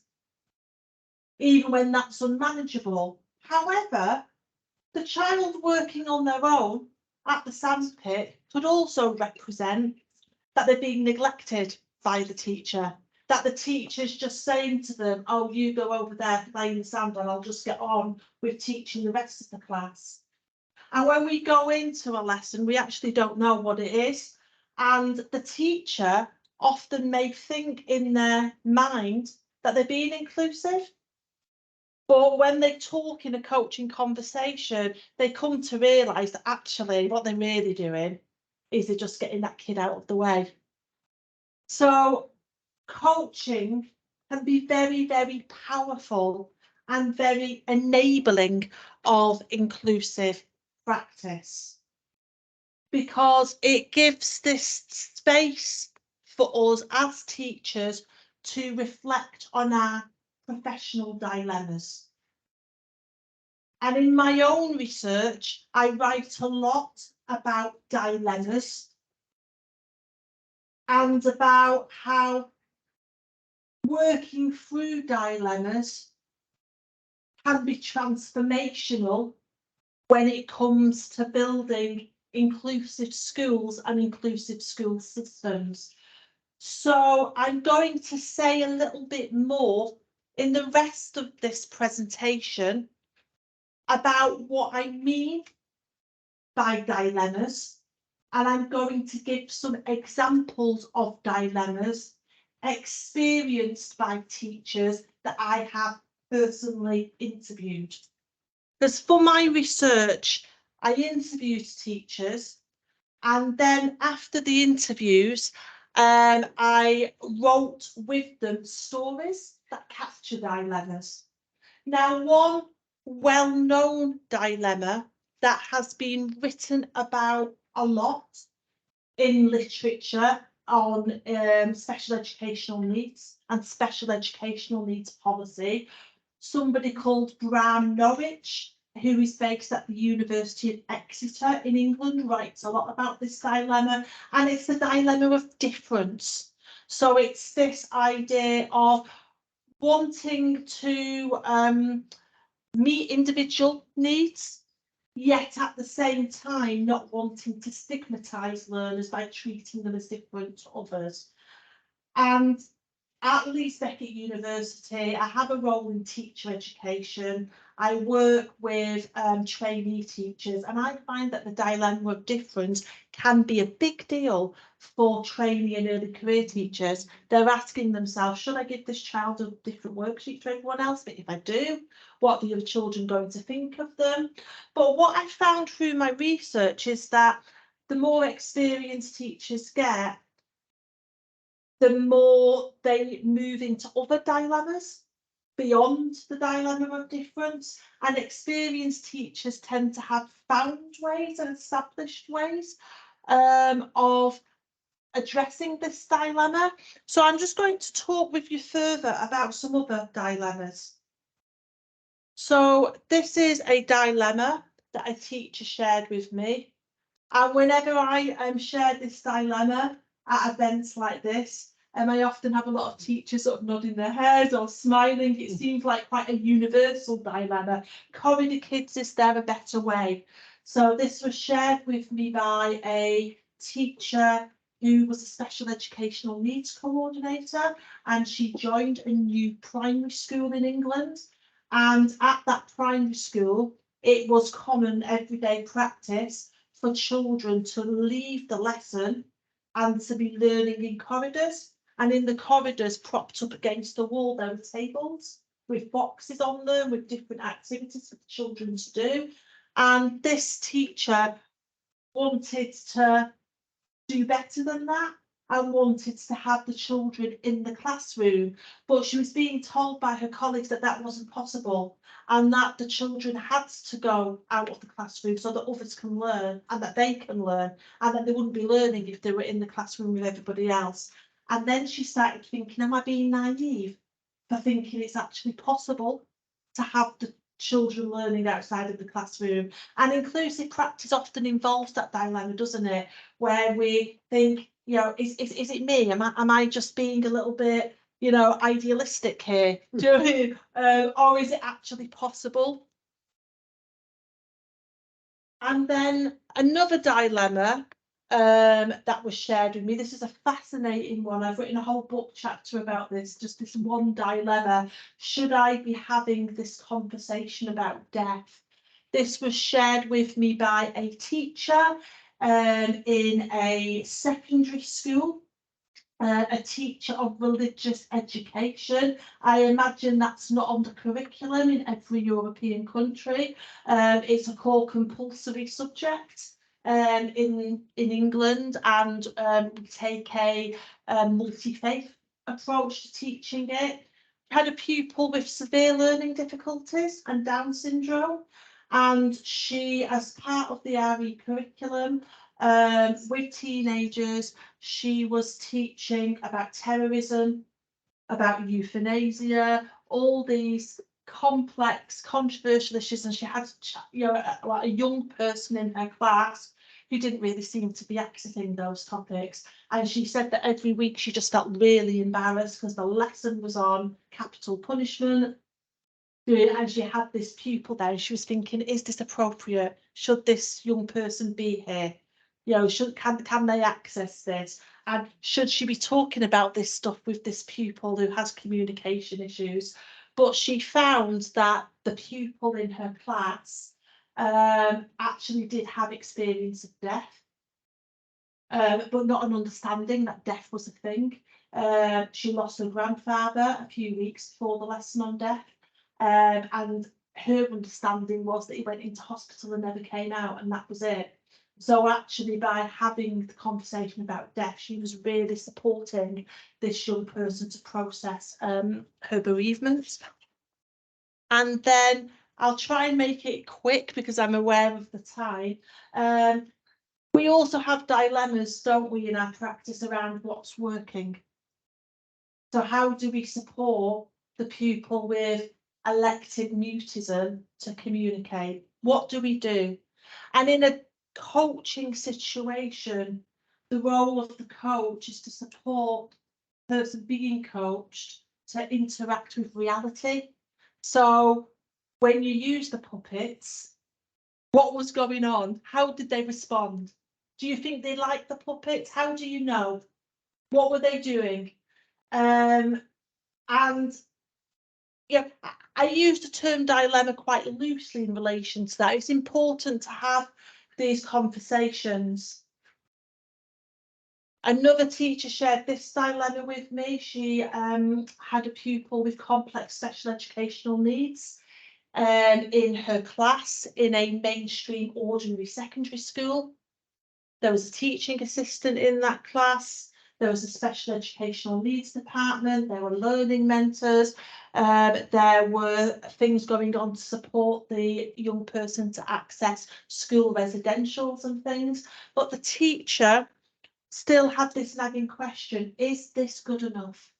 even when that's unmanageable. However, the child working on their own at the sandpit could also represent that they're being neglected by the teacher, that the teacher's just saying to them, oh, you go over there playing the sand and I'll just get on with teaching the rest of the class. And when we go into a lesson, we actually don't know what it is. And the teacher often may think in their mind that they're being inclusive. But when they talk in a coaching conversation, they come to realise that actually what they're really doing is they're just getting that kid out of the way. So coaching can be very, very powerful and very enabling of inclusive practice, because it gives this space for us as teachers to reflect on our professional dilemmas. And in my own research, I write a lot about dilemmas and about how working through dilemmas can be transformational when it comes to building inclusive schools and inclusive school systems. So I'm going to say a little bit more in the rest of this presentation about what I mean by dilemmas, and I'm going to give some examples of dilemmas experienced by teachers that I have personally interviewed. Because for my research, I interviewed teachers, and then after the interviews, I wrote with them stories that capture dilemmas. Now, one well-known dilemma that has been written about a lot in literature on special educational needs and special educational needs policy. Somebody called Bram Norwich, who is based at the University of Exeter in England, writes a lot about this dilemma, and it's the dilemma of difference. So it's this idea of wanting to meet individual needs, yet at the same time not wanting to stigmatise learners by treating them as different to others. And at Leeds Beckett University, I have a role in teacher education. I work with trainee teachers, and I find that the dilemma of difference can be a big deal for trainee and early career teachers. They're asking themselves, should I give this child a different worksheet to everyone else? But if I do, what are the other children going to think of them? But what I found through my research is that the more experienced teachers get, the more they move into other dilemmas beyond the dilemma of difference, and experienced teachers tend to have found ways and established ways of addressing this dilemma. So I'm just going to talk with you further about some other dilemmas. So this is a dilemma that a teacher shared with me, and whenever I share this dilemma at events like this, I often have a lot of teachers sort of nodding their heads or smiling. It seems like quite a universal dilemma. Corridor kids, is there a better way? So this was shared with me by a teacher who was a special educational needs coordinator, and she joined a new primary school in England. And at that primary school, it was common everyday practice for children to leave the lesson and to be learning in corridors. And in the corridors, propped up against the wall, there were tables with boxes on them with different activities for the children to do. And this teacher wanted to do better than that. and wanted to have the children in the classroom, but she was being told by her colleagues that that wasn't possible and that the children had to go out of the classroom so that others can learn and that they can learn, and that they wouldn't be learning if they were in the classroom with everybody else. And then she started thinking, am I being naive for thinking it's actually possible to have the children learning outside of the classroom? And inclusive practice often involves that dilemma, doesn't it? Where we think, you know, is it me? Am I just being a little bit, you know, idealistic here? Do you know what I mean? Or is it actually possible? And then another dilemma that was shared with me. This is a fascinating one. I've written a whole book chapter about this, just this one dilemma. Should I be having this conversation about death? This was shared with me by a teacher in a secondary school, a teacher of religious education. I imagine that's not on the curriculum in every European country. It's a core compulsory subject in England, and we take a multi-faith approach to teaching it. I had a pupil with severe learning difficulties and Down syndrome, and she, as part of the RE curriculum, with teenagers, she was teaching about terrorism, about euthanasia, all these complex, controversial issues, and she had, you know, like a young person in her class who didn't really seem to be accessing those topics. And she said that every week she just felt really embarrassed because the lesson was on capital punishment. And she had this pupil there, and she was thinking, is this appropriate? Should this young person be here? You know, can they access this? And should she be talking about this stuff with this pupil who has communication issues? But she found that the pupil in her class actually did have experience of death, but not an understanding that death was a thing. She lost her grandfather a few weeks before the lesson on death, and her understanding was that he went into hospital and never came out, and that was it. So actually, by having the conversation about death, she was really supporting this young person to process her bereavement. And then I'll try and make it quick because I'm aware of the time. We also have dilemmas, don't we, in our practice around what's working. So how do we support the pupil with elective mutism to communicate? What do we do? And in a coaching situation, the role of the coach is to support the person being coached to interact with reality. So when you use the puppets, what was going on? How did they respond? Do you think they liked the puppets? How do you know? What were they doing? And yeah, I used the term dilemma quite loosely in relation to that. It's important to have these conversations. Another teacher shared this dilemma with me. She had a pupil with complex special educational needs in her class in a mainstream ordinary secondary school. There was a teaching assistant in that class. There was a special educational needs department. There were learning mentors. There were things going on to support the young person to access school residentials and things. But the teacher still had this nagging question: is this good enough?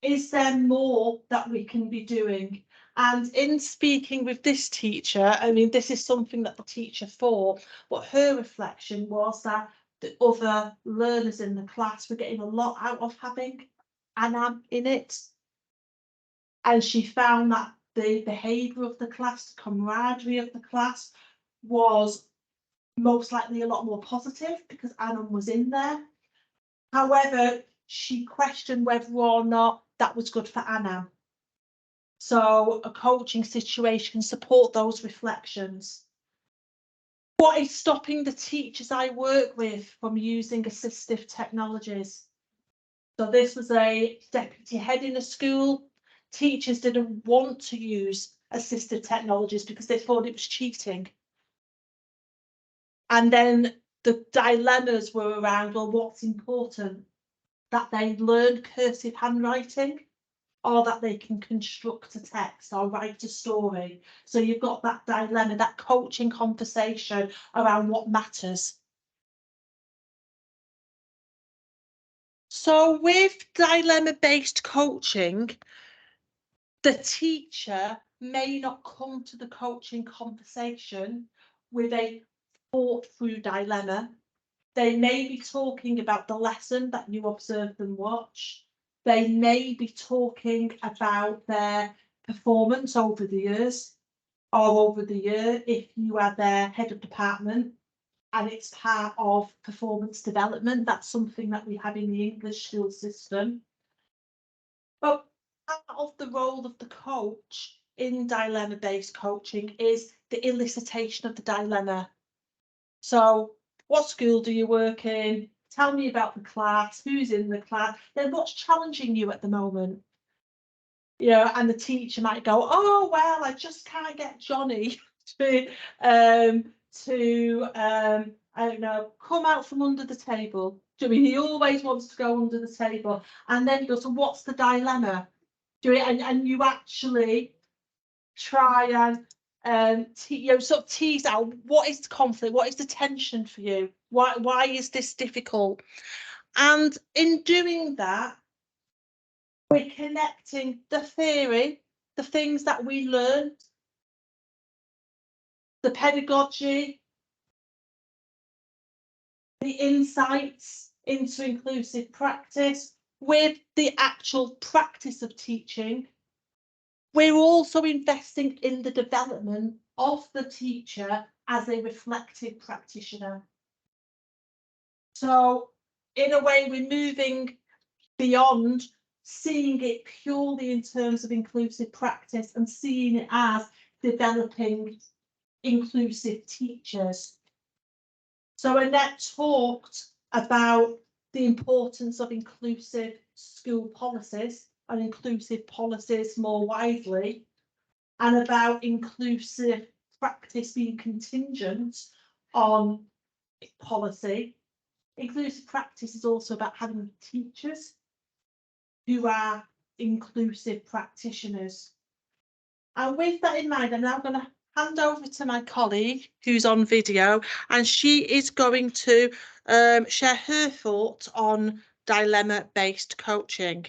Is there more that we can be doing? And in speaking with this teacher, I mean, this is something that the teacher thought, but her reflection was that the other learners in the class were getting a lot out of having Anna in it. And she found that the behaviour of the class, the camaraderie of the class, was most likely a lot more positive because Anna was in there. However, she questioned whether or not that was good for Anna. So a coaching situation can support those reflections. What is stopping the teachers I work with from using assistive technologies? So this was a deputy head in a school. Teachers didn't want to use assistive technologies because they thought it was cheating. And then the dilemmas were around, well, what's important? That they learn cursive handwriting, or that they can construct a text or write a story. So you've got that dilemma, that coaching conversation around what matters. So with dilemma-based coaching, the teacher may not come to the coaching conversation with a thought through dilemma. They may be talking about the lesson that you observed and watched. They may be talking about their performance over the years, or over the year if you are their head of department and it's part of performance development. That's something that we have in the English school system. But part of the role of the coach in dilemma-based coaching is the elicitation of the dilemma. So, what school do you work in? Tell me about the class, who's in the class, then what's challenging you at the moment? You know, and the teacher might go, oh, well, I just can't get Johnny to I don't know, come out from under the table. Do you mean he always wants to go under the table? And then you go, so what's the dilemma? Do you, and you actually try and sort of tease out, what is the conflict, what is the tension for you, why is this difficult? And in doing that, we're connecting the theory, the things that we learned, the pedagogy, the insights into inclusive practice with the actual practice of teaching. We're also investing in the development of the teacher as a reflective practitioner. So in a way, we're moving beyond seeing it purely in terms of inclusive practice and seeing it as developing inclusive teachers. So Annet talked about the importance of inclusive school policies and inclusive policies more widely, and about inclusive practice being contingent on policy. Inclusive practice is also about having teachers who are inclusive practitioners. And with that in mind, I'm now going to hand over to my colleague who's on video, and she is going to share her thoughts on dilemma-based coaching.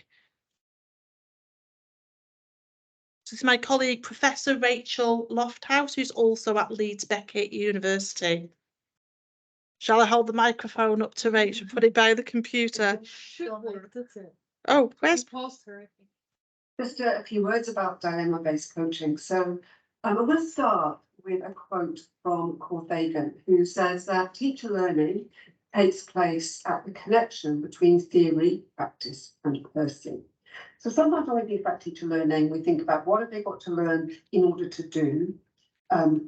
This is my colleague, Professor Rachel Lofthouse, who's also at Leeds Beckett University. Shall I hold the microphone up to Rachel? Put it by the computer. Oh, where's her? Just a few words about dilemma-based coaching. So I'm going to start with a quote from Corthagan, who says that teacher learning takes place at the connection between theory, practice, and person. So sometimes when we think about teacher learning, we think about what have they got to learn in order to do.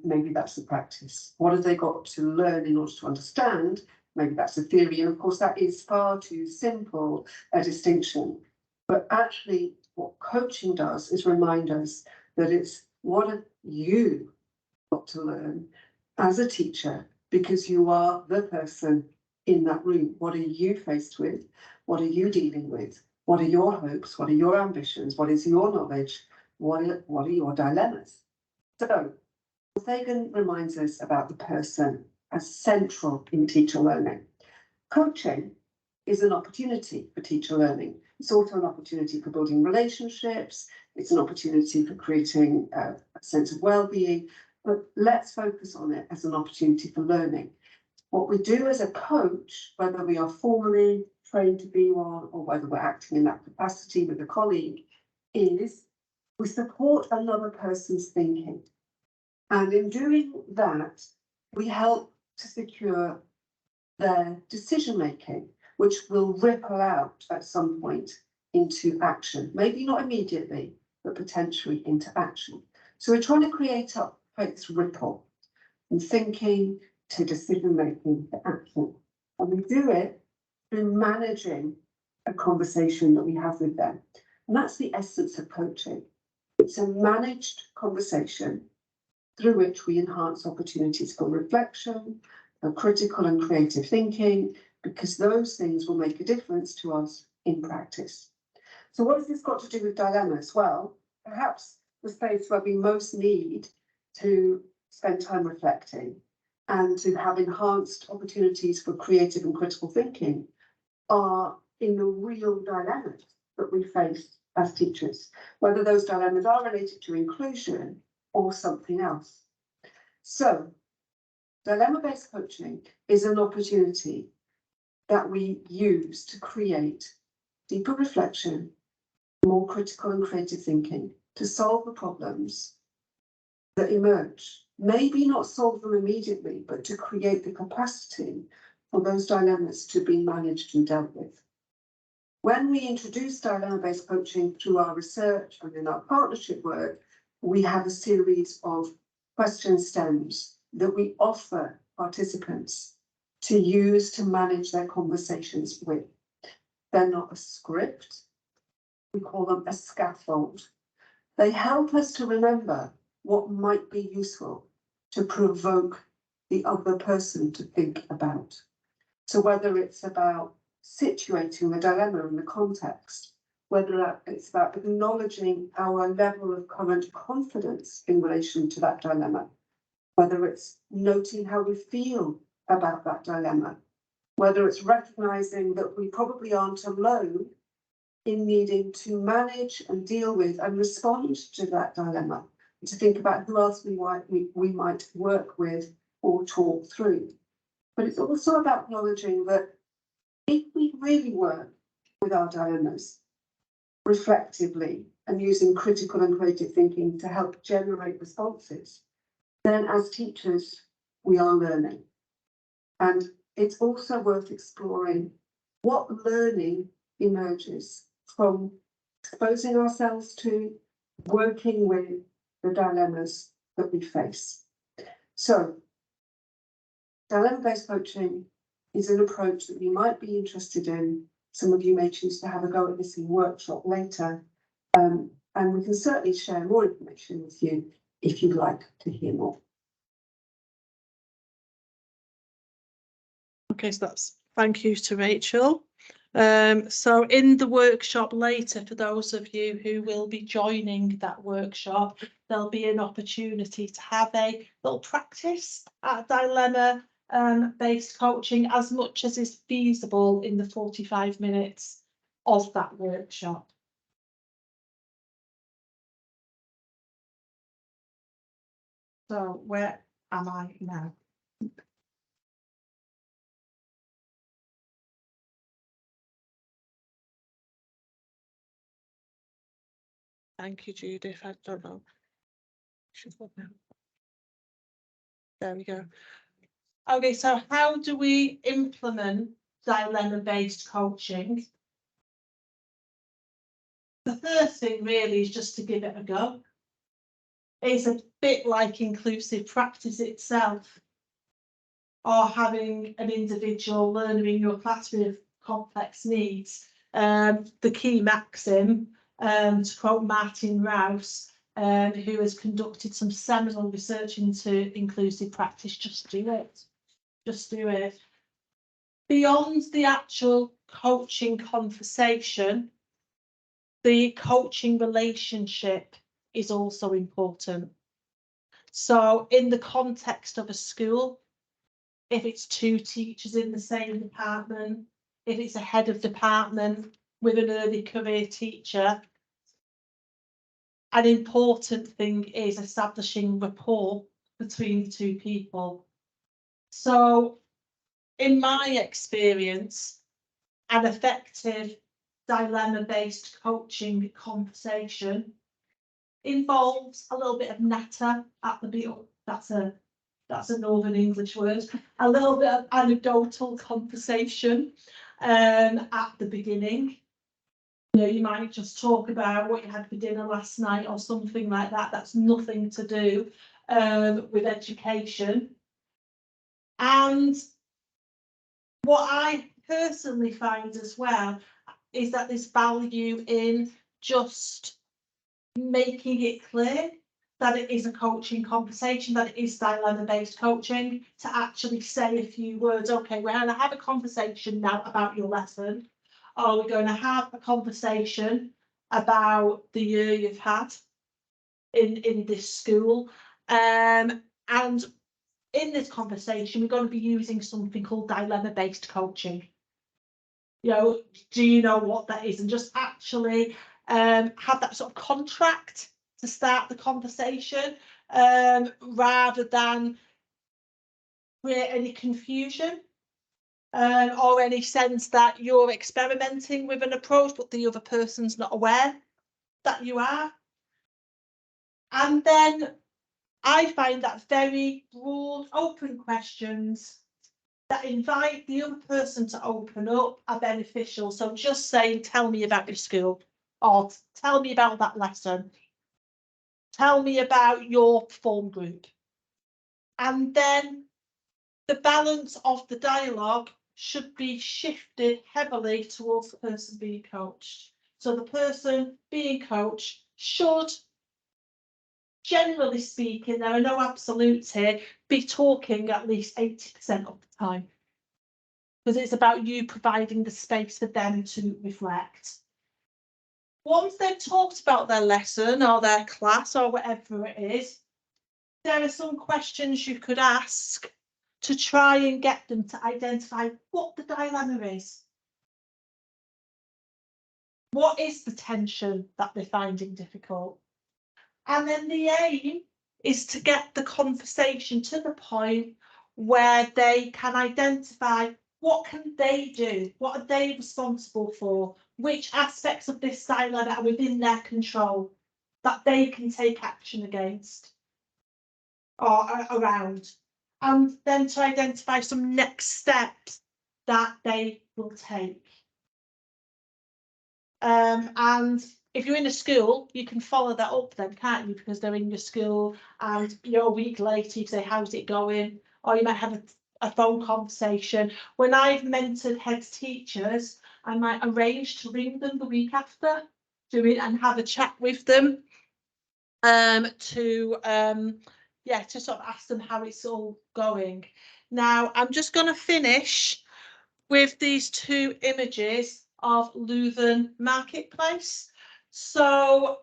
Maybe that's the practice. What have they got to learn in order to understand? Maybe that's the theory. And of course, that is far too simple a distinction. But actually, what coaching does is remind us that it's what have you got to learn as a teacher, because you are the person in that room. What are you faced with? What are you dealing with? What are your hopes? What are your ambitions? What is your knowledge? What are your dilemmas? So Fagan reminds us about the person as central in teacher learning. Coaching is an opportunity for teacher learning. It's also an opportunity for building relationships. It's an opportunity for creating a sense of well-being, but let's focus on it as an opportunity for learning. What we do as a coach, whether we are formally trained to be one or whether we're acting in that capacity with a colleague, is we support another person's thinking. And in doing that, we help to secure their decision-making, which will ripple out at some point into action. Maybe not immediately, but potentially into action. So we're trying to create this ripple from thinking to decision-making to action. And we do it through managing a conversation that we have with them. And that's the essence of coaching. It's a managed conversation through which we enhance opportunities for reflection, of critical and creative thinking, because those things will make a difference to us in practice. So what has this got to do with dilemmas? Well, perhaps the space where we most need to spend time reflecting and to have enhanced opportunities for creative and critical thinking are in the real dilemmas that we face as teachers, whether those dilemmas are related to inclusion or something else. So, dilemma-based coaching is an opportunity that we use to create deeper reflection, more critical and creative thinking, to solve the problems that emerge. Maybe not solve them immediately, but to create the capacity for those dilemmas to be managed and dealt with. When we introduce dilemma-based coaching through our research and in our partnership work, we have a series of question stems that we offer participants to use to manage their conversations with. They're not a script, we call them a scaffold. They help us to remember what might be useful to provoke the other person to think about. So whether it's about situating the dilemma in the context, whether it's about acknowledging our level of current confidence in relation to that dilemma, whether it's noting how we feel about that dilemma, whether it's recognizing that we probably aren't alone in needing to manage and deal with and respond to that dilemma, to think about who else we might work with or talk through. But it's also about acknowledging that if we really work with our dilemmas reflectively and using critical and creative thinking to help generate responses, then as teachers, we are learning. And it's also worth exploring what learning emerges from exposing ourselves to working with the dilemmas that we face. So, dilemma-based coaching is an approach that you might be interested in. Some of you may choose to have a go at this in workshop later, and we can certainly share more information with you if you'd like to hear more. Okay, so thank you to Rachel. So in the workshop later, for those of you who will be joining that workshop, there'll be an opportunity to have a little practice at dilemma based coaching as much as is feasible in the 45 minutes of that workshop. So where am I now? Thank you, Judith. I don't know. There we go. Okay, so how do we implement dilemma-based coaching? The first thing really is just to give it a go. It's a bit like inclusive practice itself, or having an individual learner in your class with complex needs. The key maxim, to quote Martin Rouse, who has conducted some seminal research into inclusive practice, just do it. Just do it. Beyond the actual coaching conversation, the coaching relationship is also important. So in the context of a school, if it's two teachers in the same department, if it's a head of department with an early career teacher, an important thing is establishing rapport between the two people. So in my experience, an effective dilemma-based coaching conversation involves a little bit of natter at the beginning. That's a Northern English word. A little bit of anecdotal conversation at the beginning. You know, you might just talk about what you had for dinner last night or something like that. That's nothing to do with education. And what I personally find as well is that there's value in just making it clear that it is a coaching conversation, that it is dilemma-based coaching, to actually say a few words. Okay, we're going to have a conversation now about your lesson. Or we're going to have a conversation about the year you've had in this school. And in this conversation, we're going to be using something called dilemma-based coaching. You know, do you know what that is? And just actually have that sort of contract to start the conversation, rather than create any confusion, or any sense that you're experimenting with an approach, but the other person's not aware that you are. And then I find that very broad, open questions that invite the other person to open up are beneficial. So just saying, tell me about your school, or tell me about that lesson. Tell me about your form group. And then the balance of the dialogue should be shifted heavily towards the person being coached. So the person being coached should, generally speaking, there are no absolutes here, be talking at least 80% of the time. Because it's about you providing the space for them to reflect. Once they've talked about their lesson or their class or whatever it is, there are some questions you could ask to try and get them to identify what the dilemma is. What is the tension that they're finding difficult? And then the aim is to get the conversation to the point where they can identify what can they do, what are they responsible for, which aspects of this dilemma are within their control that they can take action against or around, and then to identify some next steps that they will take. And if you're in a school, you can follow that up then, can't you? Because they're in your school, and you're a week later, you say, how's it going? Or you might have a phone conversation. When I've mentored head teachers, I might arrange to ring them the week after, and have a chat with them, to sort of ask them how it's all going. Now, I'm just going to finish with these two images of Leuven Marketplace. So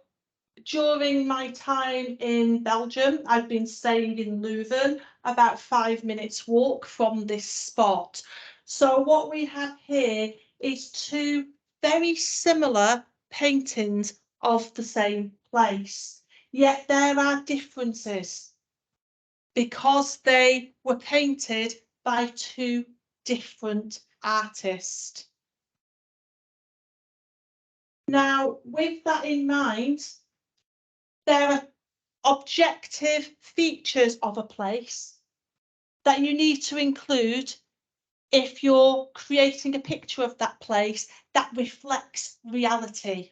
during my time in Belgium, I've been staying in Leuven, about 5 minutes walk from this spot. So what we have here is two very similar paintings of the same place, yet there are differences because they were painted by two different artists. Now, with that in mind, there are objective features of a place that you need to include if you're creating a picture of that place that reflects reality.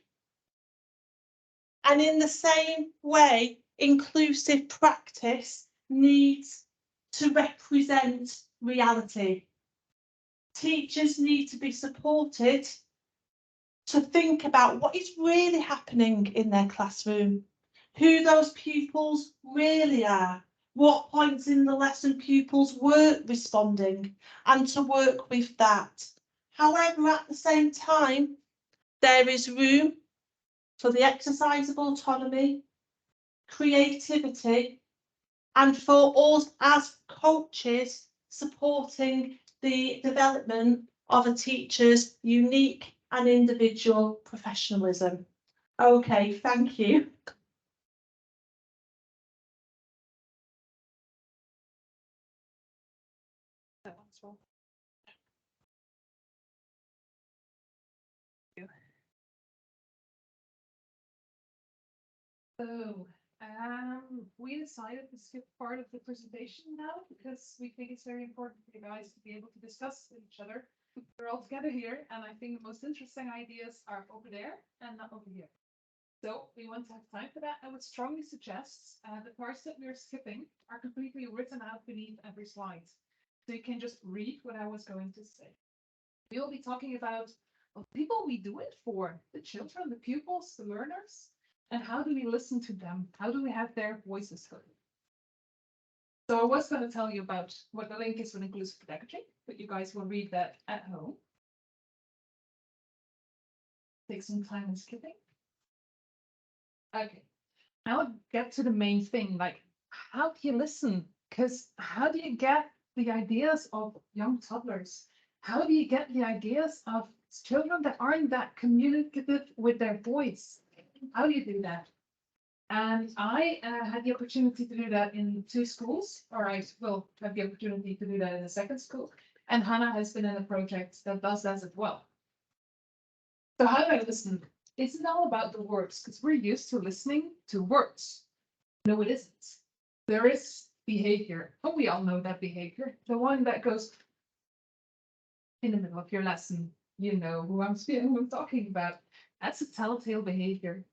And in the same way, inclusive practice needs to represent reality. Teachers need to be supported to think about what is really happening in their classroom, who those pupils really are, what points in the lesson pupils were responding, and to work with that. However, at the same time, there is room for the exercise of autonomy, creativity, and for us as coaches supporting the development of a teacher's unique and individual professionalism. Okay, thank you. So we decided to skip part of the presentation now because we think it's very important for you guys to be able to discuss with each other. We're all together here, and I think the most interesting ideas are over there and not over here. So we want to have time for that. I would strongly suggest the parts that we're skipping are completely written out beneath every slide. So you can just read what I was going to say. We will be talking about the people we do it for, the children, the pupils, the learners. and how do we listen to them? How do we have their voices heard? So I was going to tell you about what the link is with inclusive pedagogy, but you guys will read that at home. Take some time in skipping. Okay, now I'll get to the main thing, like how do you listen? Because how do you get the ideas of young toddlers? How do you get the ideas of children that aren't that communicative with their voice? How do you do that? And I had the opportunity to do that in 2 schools, or I will have the opportunity to do that in a second school. And Hannah has been in a project that does that as well. So how do I listen? It's not all about the words, because we're used to listening to words. No, it isn't. There is behavior. Oh, we all know that behavior. The one that goes in the middle of your lesson. You know who I'm talking about. That's a telltale behavior.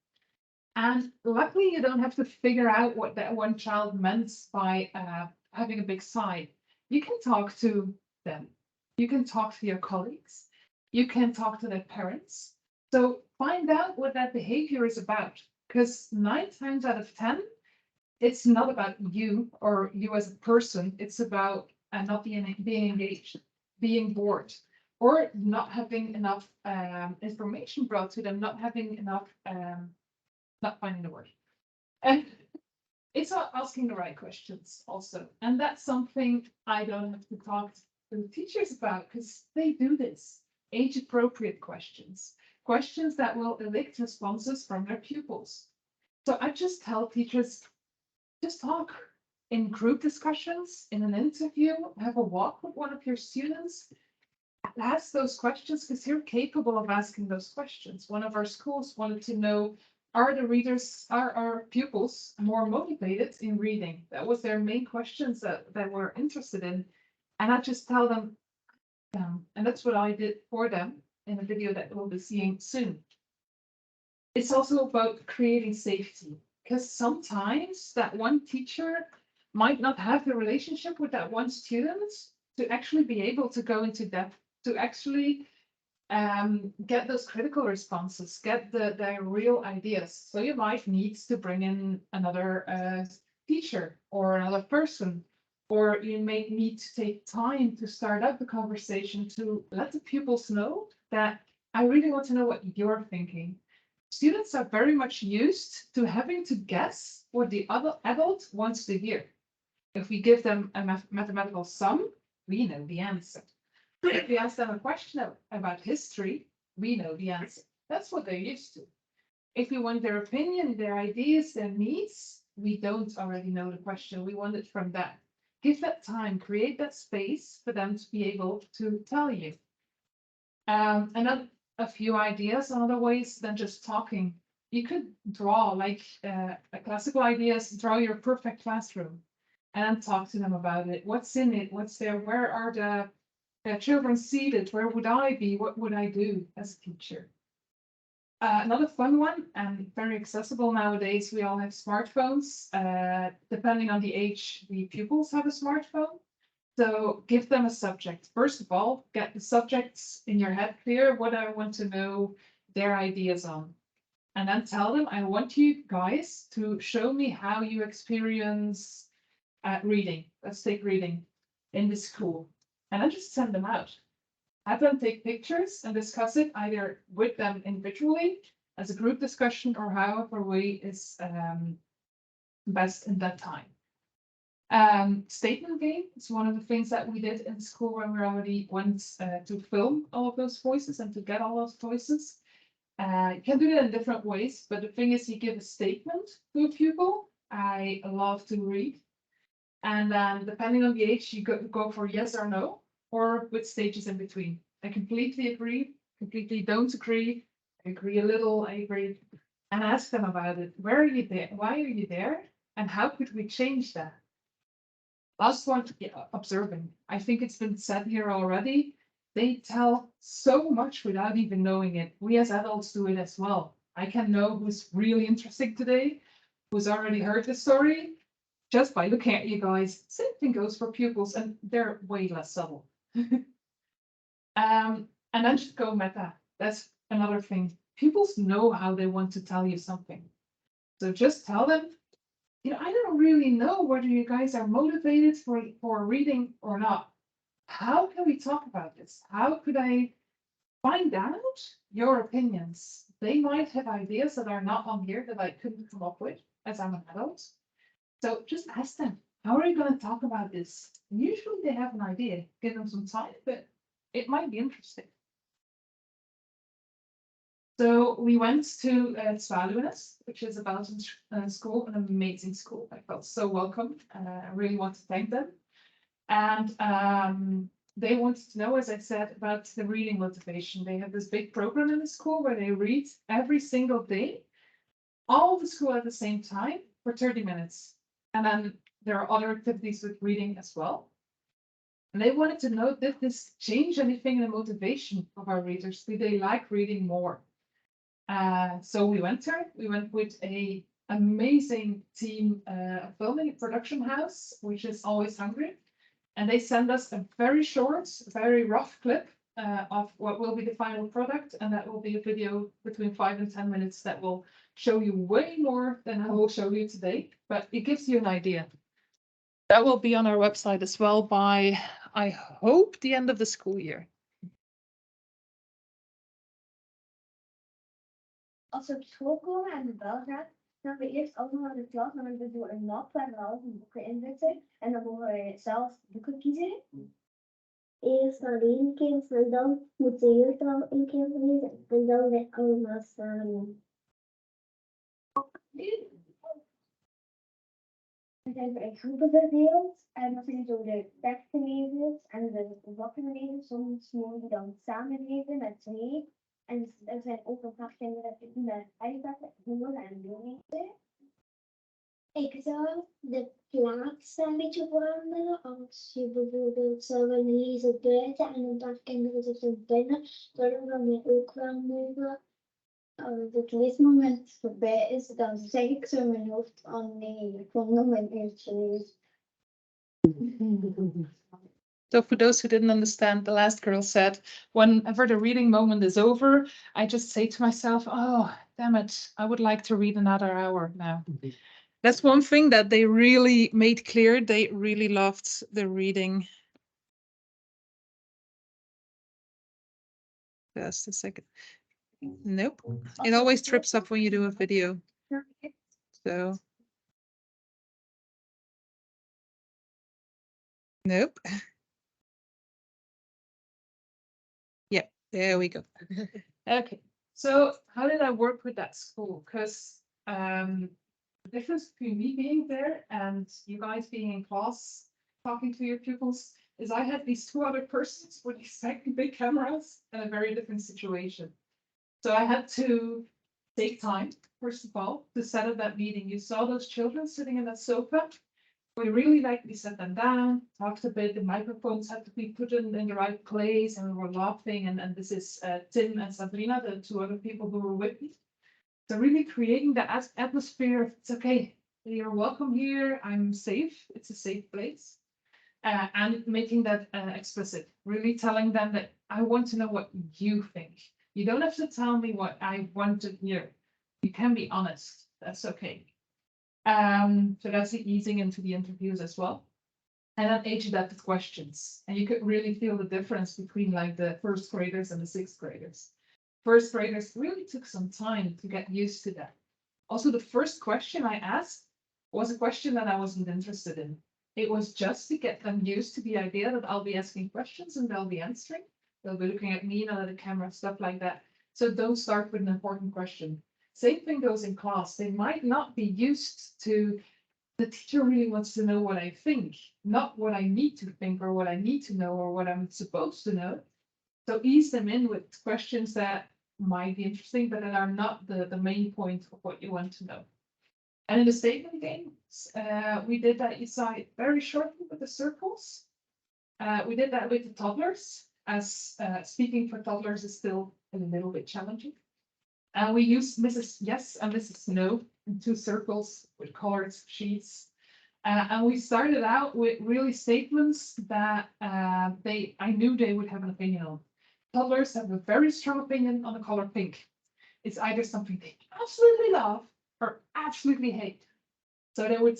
And luckily, you don't have to figure out what that one child meant by having a big sigh. You can talk to them. You can talk to your colleagues. You can talk to their parents. So find out what that behavior is about, because 9 times out of 10, it's not about you or you as a person. It's about not being engaged, being bored, or not having enough information brought to them, not having enough, not finding the word. And it's not asking the right questions also. And that's something I don't have to talk to the teachers about, because they do this. Age-appropriate questions. Questions that will elicit responses from their pupils. So I just tell teachers, just talk in group discussions, in an interview, have a walk with one of your students, ask those questions because you're capable of asking those questions. One of our schools wanted to know, are our pupils more motivated in reading? That was their main questions that we're interested in. And I just tell them, and that's what I did for them in a video that we'll be seeing soon. It's also about creating safety, because sometimes that one teacher might not have the relationship with that one student to actually be able to go into depth, to actually get those critical responses, get their real ideas. So you might need to bring in another teacher or another person, or you may need to take time to start up the conversation to let the pupils know that I really want to know what you're thinking. Students are very much used to having to guess what the other adult wants to hear. If we give them a mathematical sum, we know the answer. If we ask them a question about history, we know the answer. That's what they're used to. If we want their opinion, their ideas, their needs, we don't already know the question. We want it from them. Give that time, create that space for them to be able to tell you. And then a few ideas on other ways than just talking. You could draw, like a classical ideas, draw your perfect classroom and then talk to them about it. What's in it? What's there? Where are the children seated? Where would I be? What would I do as a teacher? Another fun one, and very accessible nowadays, we all have smartphones. Depending on the age, the pupils have a smartphone. So give them a subject. First of all, get the subjects in your head clear, what I want to know their ideas on. And then tell them, I want you guys to show me how you experience reading. Let's take reading in the school. And then just send them out. Have them take pictures and discuss it either with them individually as a group discussion or however way is best in that time. Statement game is one of the things that we did in school when we already went to film all of those voices and to get all those voices. You can do that in different ways, but the thing is you give a statement to a pupil. I love to read. And then depending on the age, you go for yes or no, or with stages in between. I completely agree, completely don't agree, I agree a little, I agree. And ask them about it. Where are you there? Why are you there? And how could we change that? Last one, observing. I think it's been said here already. They tell so much without even knowing it. We as adults do it as well. I can know who's really interesting today, who's already heard the story, just by looking at you guys. Same thing goes for pupils, and they're way less subtle. And then just go meta. That's another thing. Pupils know how they want to tell you something. So just tell them, I don't really know whether you guys are motivated for reading or not. How can we talk about this? How could I find out your opinions? They might have ideas that are not on here that I couldn't come up with as I'm an adult. So just ask them, how are you going to talk about this? Usually they have an idea. Give them some time, but it might be interesting. So we went to Leuven-Limburg, which is a Belgian school, an amazing school. I felt so welcome. I really want to thank them. And they wanted to know, as I said, about the reading motivation. They have this big program in the school where they read every single day, all the school at the same time for 30 minutes. And then there are other activities with reading as well. And they wanted to know, did this change anything in the motivation of our readers? Do they like reading more? So we went there. We went with an amazing team filming production house, which is Always Hungry. And they send us a very short, very rough clip of what will be the final product. And that will be a video between 5 and 10 minutes that will show you way more than I will show you today. But it gives you an idea. That will be on our website as well by, I hope, the end of the school year. Als we op school komen en de bel gaat, dan gaan we eerst allemaal naar de klas en dan hebben we een map waar we al die boeken in zitten. En dan mogen we zelf boeken kiezen. Eerst alleen kind en dan moet de juffrouw een keer lezen en dan weer allemaal samen. Dan zijn we in groepen verdeeld en dat zijn zo de tekstenlezers en de vakkenlezers. Soms mogen die dan samen lezen met 2. En er zijn ook een paar kinderen die met iPad horen en doorlezen. Ik zou de plaats een beetje veranderen. Als je bijvoorbeeld zou willen lezen buiten en een paar kinderen zitten binnen, zouden we dan ook wel mogen. Als het leesmoment voorbij is, dan zeg ik zo in mijn hoofd, oh nee, ik wil nog een uurtje lezen. So for those who didn't understand, the last girl said, whenever the reading moment is over, I just say to myself, oh, damn it, I would like to read another hour now. That's one thing that they really made clear. They really loved the reading. Just a second. Nope. It always trips up when you do a video. So. Nope. Yeah, there we go. Okay, so how did I work with that school? Because the difference between me being there and you guys being in class talking to your pupils is I had these 2 other persons with these big cameras in a very different situation. So I had to take time, first of all, to set up that meeting. You saw those children sitting in that sofa. We really set them down, talked a bit, the microphones had to be put in the right place, and we were laughing, and this is Tim and Sabrina, the 2 other people who were with me. So really creating the atmosphere of, it's okay, you're welcome here, I'm safe, it's a safe place. And making that explicit, really telling them that I want to know what you think. You don't have to tell me what I want to hear. You can be honest, that's okay. So that's the easing into the interviews as well. And then age-adapted questions. And you could really feel the difference between like the 1st graders and the 6th graders. 1st graders really took some time to get used to that. Also, the first question I asked was a question that I wasn't interested in. It was just to get them used to the idea that I'll be asking questions and they'll be answering. They'll be looking at me, not at the camera, stuff like that. So don't start with an important question. Same thing goes in class. They might not be used to, the teacher really wants to know what I think, not what I need to think or what I need to know or what I'm supposed to know. So ease them in with questions that might be interesting, but that are not the main point of what you want to know. And in the statement games, we did that, you saw it very shortly with the circles. We did that with the toddlers, as speaking for toddlers is still a little bit challenging. And we used Mrs. Yes and Mrs. No in 2 circles with colored sheets. And we started out with really statements that I knew they would have an opinion on. Toddlers have a very strong opinion on the color pink. It's either something they absolutely love or absolutely hate. So they would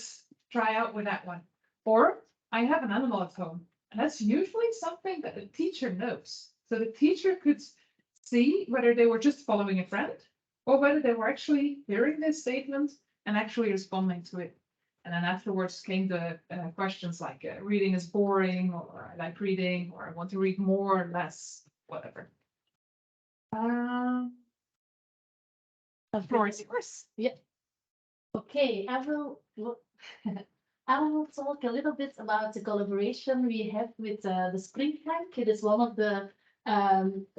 try out with that one. Or I have an animal at home, and that's usually something that the teacher knows. So the teacher could see whether they were just following a friend or whether they were actually hearing this statement and actually responding to it. And then afterwards came the questions like reading is boring, or I like reading, or I want to read more or less, whatever. The floor is yours. Okay, I will talk a little bit about the collaboration we have with the Spring Plank. It is one of the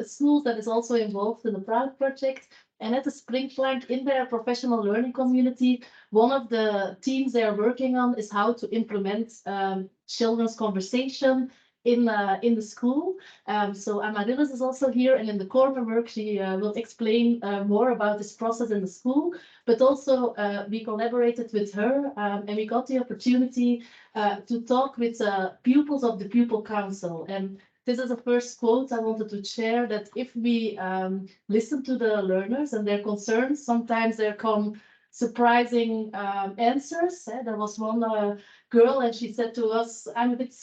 schools that is also involved in the Proud project. And at the Spring Plank, in their professional learning community, one of the themes they are working on is how to implement children's conversation in the school. So Amaryllis is also here, and in the corner work, she will explain more about this process in the school. But also we collaborated with her, and we got the opportunity to talk with pupils of the Pupil Council. And this is the first quote I wanted to share, that if we listen to the learners and their concerns, sometimes there come surprising answers. There was one girl, and she said to us, I'm a bit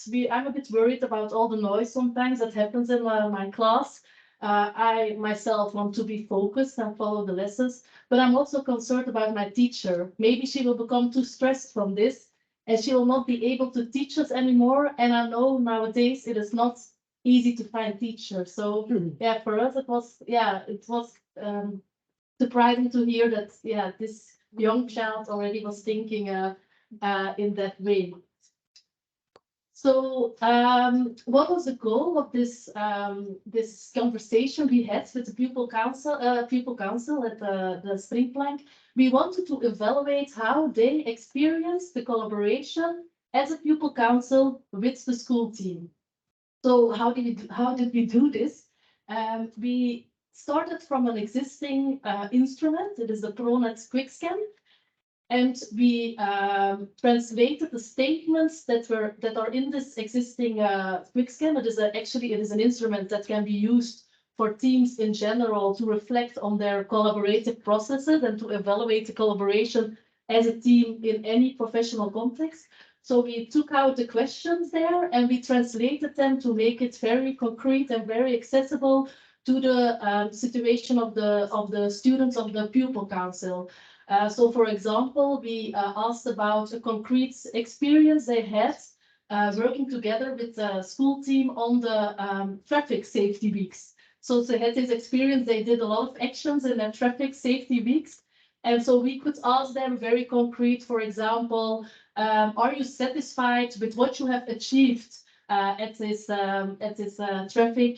worried about all the noise sometimes that happens in my class. I myself want to be focused and follow the lessons, but I'm also concerned about my teacher. Maybe she will become too stressed from this and she will not be able to teach us anymore. And I know nowadays it is not easy to find teachers. So yeah, for us it was surprising to hear that this young child already was thinking in that way. So what was the goal of this this conversation we had with the pupil council at the Spring Plank? We wanted to evaluate how they experienced the collaboration as a pupil council with the school team. So how did we do this? We started from an existing instrument. It is the ProNet QuickScan. And we translated the statements that are in this existing QuickScan. It is an instrument that can be used for teams in general to reflect on their collaborative processes and to evaluate the collaboration as a team in any professional context. So we took out the questions there and we translated them to make it very concrete and very accessible to the situation of the students of the pupil council. So, for example, we asked about a concrete experience they had working together with the school team on the traffic safety weeks. So they had this experience, they did a lot of actions in their traffic safety weeks. And so we could ask them very concrete, for example, are you satisfied with what you have achieved at this traffic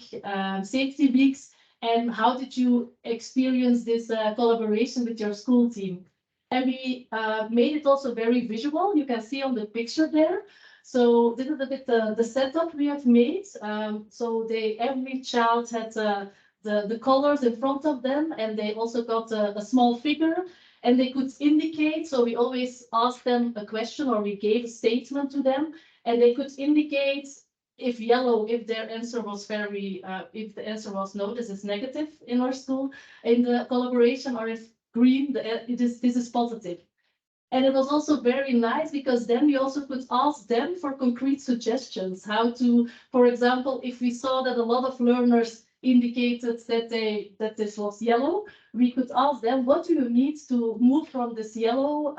safety weeks? And how did you experience this collaboration with your school team? And we made it also very visual. You can see on the picture there. So this is a bit the setup we have made. So every child had the colors in front of them, and they also got a small figure, and they could indicate. So we always asked them a question, or we gave a statement to them, and they could indicate if yellow, if their answer was if the answer was no, this is negative in our school, in the collaboration, or if green, this is positive. And it was also very nice because then we also could ask them for concrete suggestions, how to, for example, if we saw that a lot of learners indicated that this was yellow, we could ask them, what do you need to move from this yellow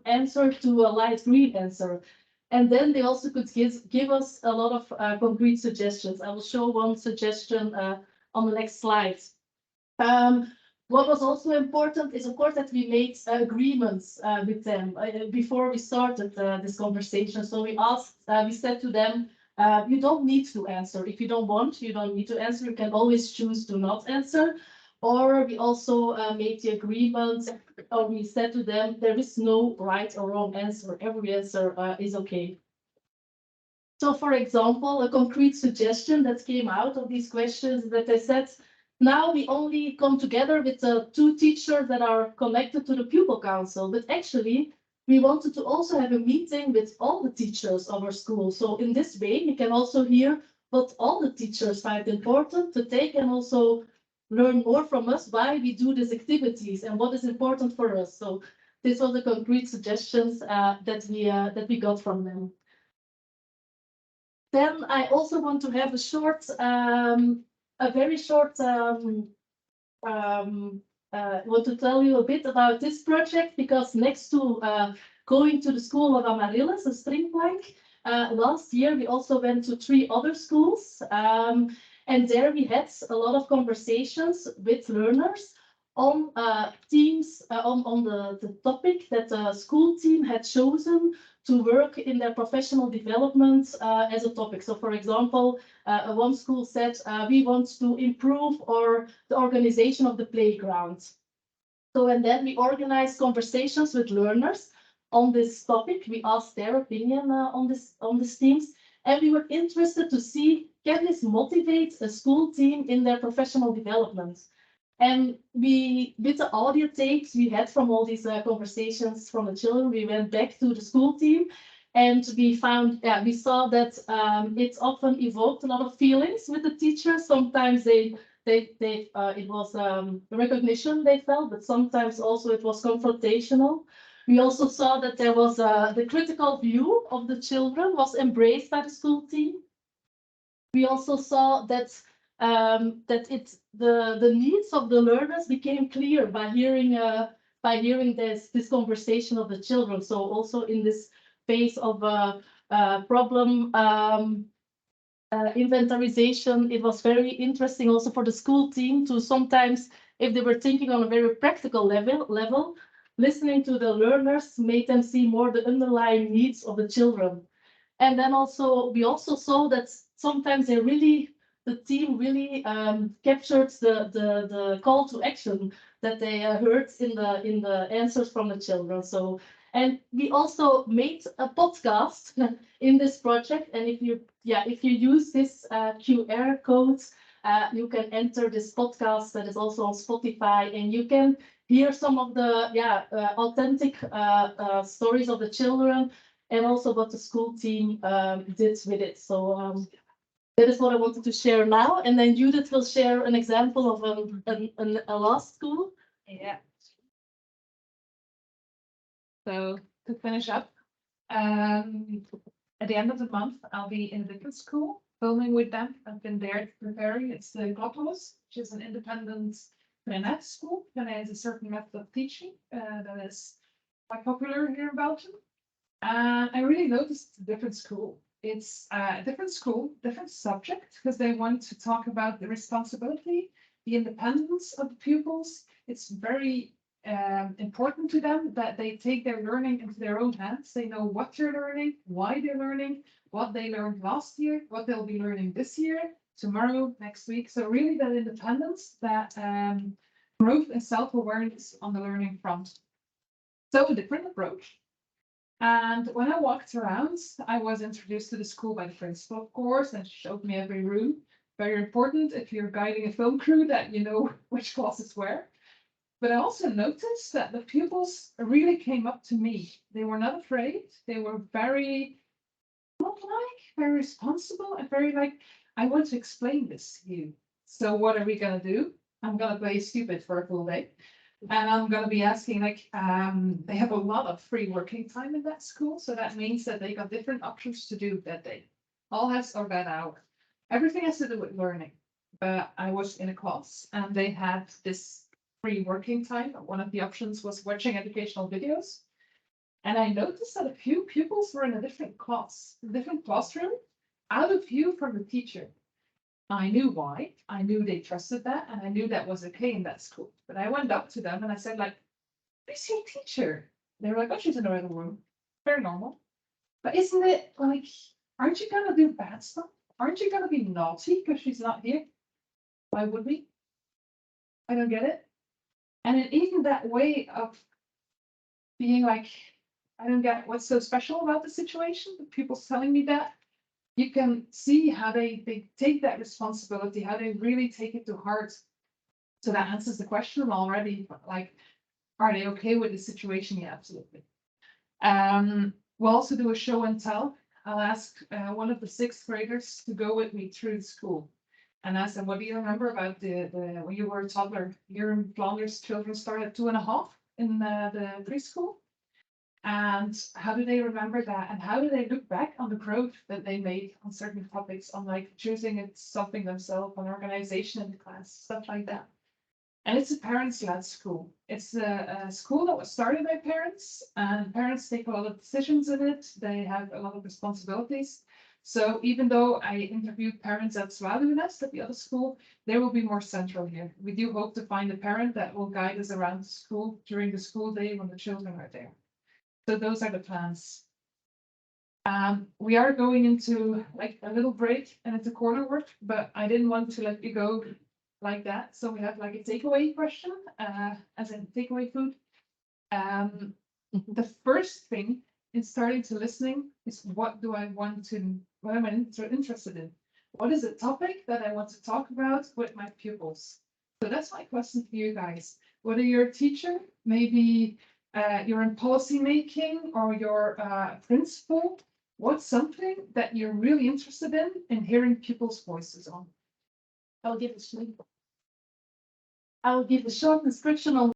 answer to a light green answer? And then they also could give us a lot of concrete suggestions. I will show one suggestion on the next slide. What was also important is, of course, that we made agreements with them before we started this conversation. So we said to them, you don't need to answer. If you don't want, you don't need to answer. You can always choose to not answer. Or we also made the agreement, or we said to them, there is no right or wrong answer. Every answer is okay. So, for example, a concrete suggestion that came out of these questions that they said, now we only come together with the 2 teachers that are connected to the pupil council, but actually we wanted to also have a meeting with all the teachers of our school. So in this way, we can also hear what all the teachers find important to take and also learn more from us why we do these activities and what is important for us. So this was the concrete suggestions that we got from them. Then I also want to have a very short want to tell you a bit about this project, because next to going to the school of Amaryllis, a string plank, last year we also went to 3 other schools, and there we had a lot of conversations with learners on teams, on the topic that the school team had chosen to work in their professional development as a topic. So for example, one school said, we want to improve the organization of the playground. So, and then we organized conversations with learners on this topic. We asked their opinion on these themes, and we were interested to see, can this motivate a school team in their professional development? And with the audio tapes we had from all these conversations from the children, we went back to the school team, and we saw that it often evoked a lot of feelings with the teachers. Sometimes it was recognition they felt, but sometimes also it was confrontational. We also saw that there was the critical view of the children was embraced by the school team. We also saw that the needs of the learners became clear by hearing this conversation of the children. So also in this phase of problem inventarization, it was very interesting also for the school team to sometimes, if they were thinking on a very practical level, listening to the learners made them see more the underlying needs of the children. And then also we also saw that sometimes the team really captured the call to action that they heard in the answers from the children. So, and we also made a podcast in this project. And if you use this QR code, you can enter this podcast that is also on Spotify, and you can hear some of the authentic stories of the children, and also what the school team did with it. So that is what I wanted to share now. And then Judith will share an example of a last school. Yeah. So to finish up, at the end of the month, I'll be in a different school filming with them. I've been there preparing. It's the Globulus, which is an independent Annet school. And it has a certain method of teaching that is quite popular here in Belgium. And I really noticed a different school. It's a different school, different subject, because they want to talk about the responsibility, the independence of the pupils. It's very important to them that they take their learning into their own hands. They know what they're learning, why they're learning, what they learned last year, what they'll be learning this year, tomorrow, next week. So really that independence, that growth and self-awareness on the learning front. So a different approach. And when I walked around, I was introduced to the school by the principal, of course, and she showed me every room. Very important if you're guiding a film crew that you know which class is where. But I also noticed that the pupils really came up to me. They were not afraid. They were very responsible, and very I want to explain this to you. So what are we going to do? I'm going to play stupid for a full day. And I'm going to be asking, they have a lot of free working time in that school. So that means that they got different options to do that day. All has or that hour. Everything has to do with learning. But I was in a class and they had this free working time. One of the options was watching educational videos. And I noticed that a few pupils were in a different class, a different classroom, out of view from the teacher. I knew why. I knew they trusted that, and I knew that was okay in that school. But I went up to them and I said, who's your teacher? They were like, oh, she's in another room. Very normal. But isn't it aren't you gonna do bad stuff? Aren't you gonna be naughty because she's not here? Why would we? I don't get it. And even that way of being I don't get what's so special about the situation. The people's telling me that. You can see how they take that responsibility, how they really take it to heart. So that answers the question already. Are they okay with the situation? Yeah, absolutely. We'll also do a show and tell. I'll ask one of the 6th graders to go with me through the school and ask them, what do you remember about when you were a toddler? Here in Flanders, children start at 2.5. in the preschool? And how do they remember that? And how do they look back on the growth that they made on certain topics, on like choosing it something themselves, on organization in the class, stuff like that. And it's a parents-led school. It's a school that was started by parents, and parents take a lot of decisions in it. They have a lot of responsibilities. So even though I interviewed parents at Zwaluwnest at the other school, they will be more central here. We do hope to find a parent that will guide us around the school during the school day when the children are there. So those are the plans. We are going into like a little break and it's a corner work, but I didn't want to let you go like that. So we have like a takeaway question, as in takeaway food. The first thing in starting to listening is what am I interested in? What is a topic that I want to talk about with my pupils? So that's my question for you guys. Whether you're a teacher, maybe you're in policy making, or you're a principal, what's something that you're really interested in hearing people's voices on? I'll give a short description on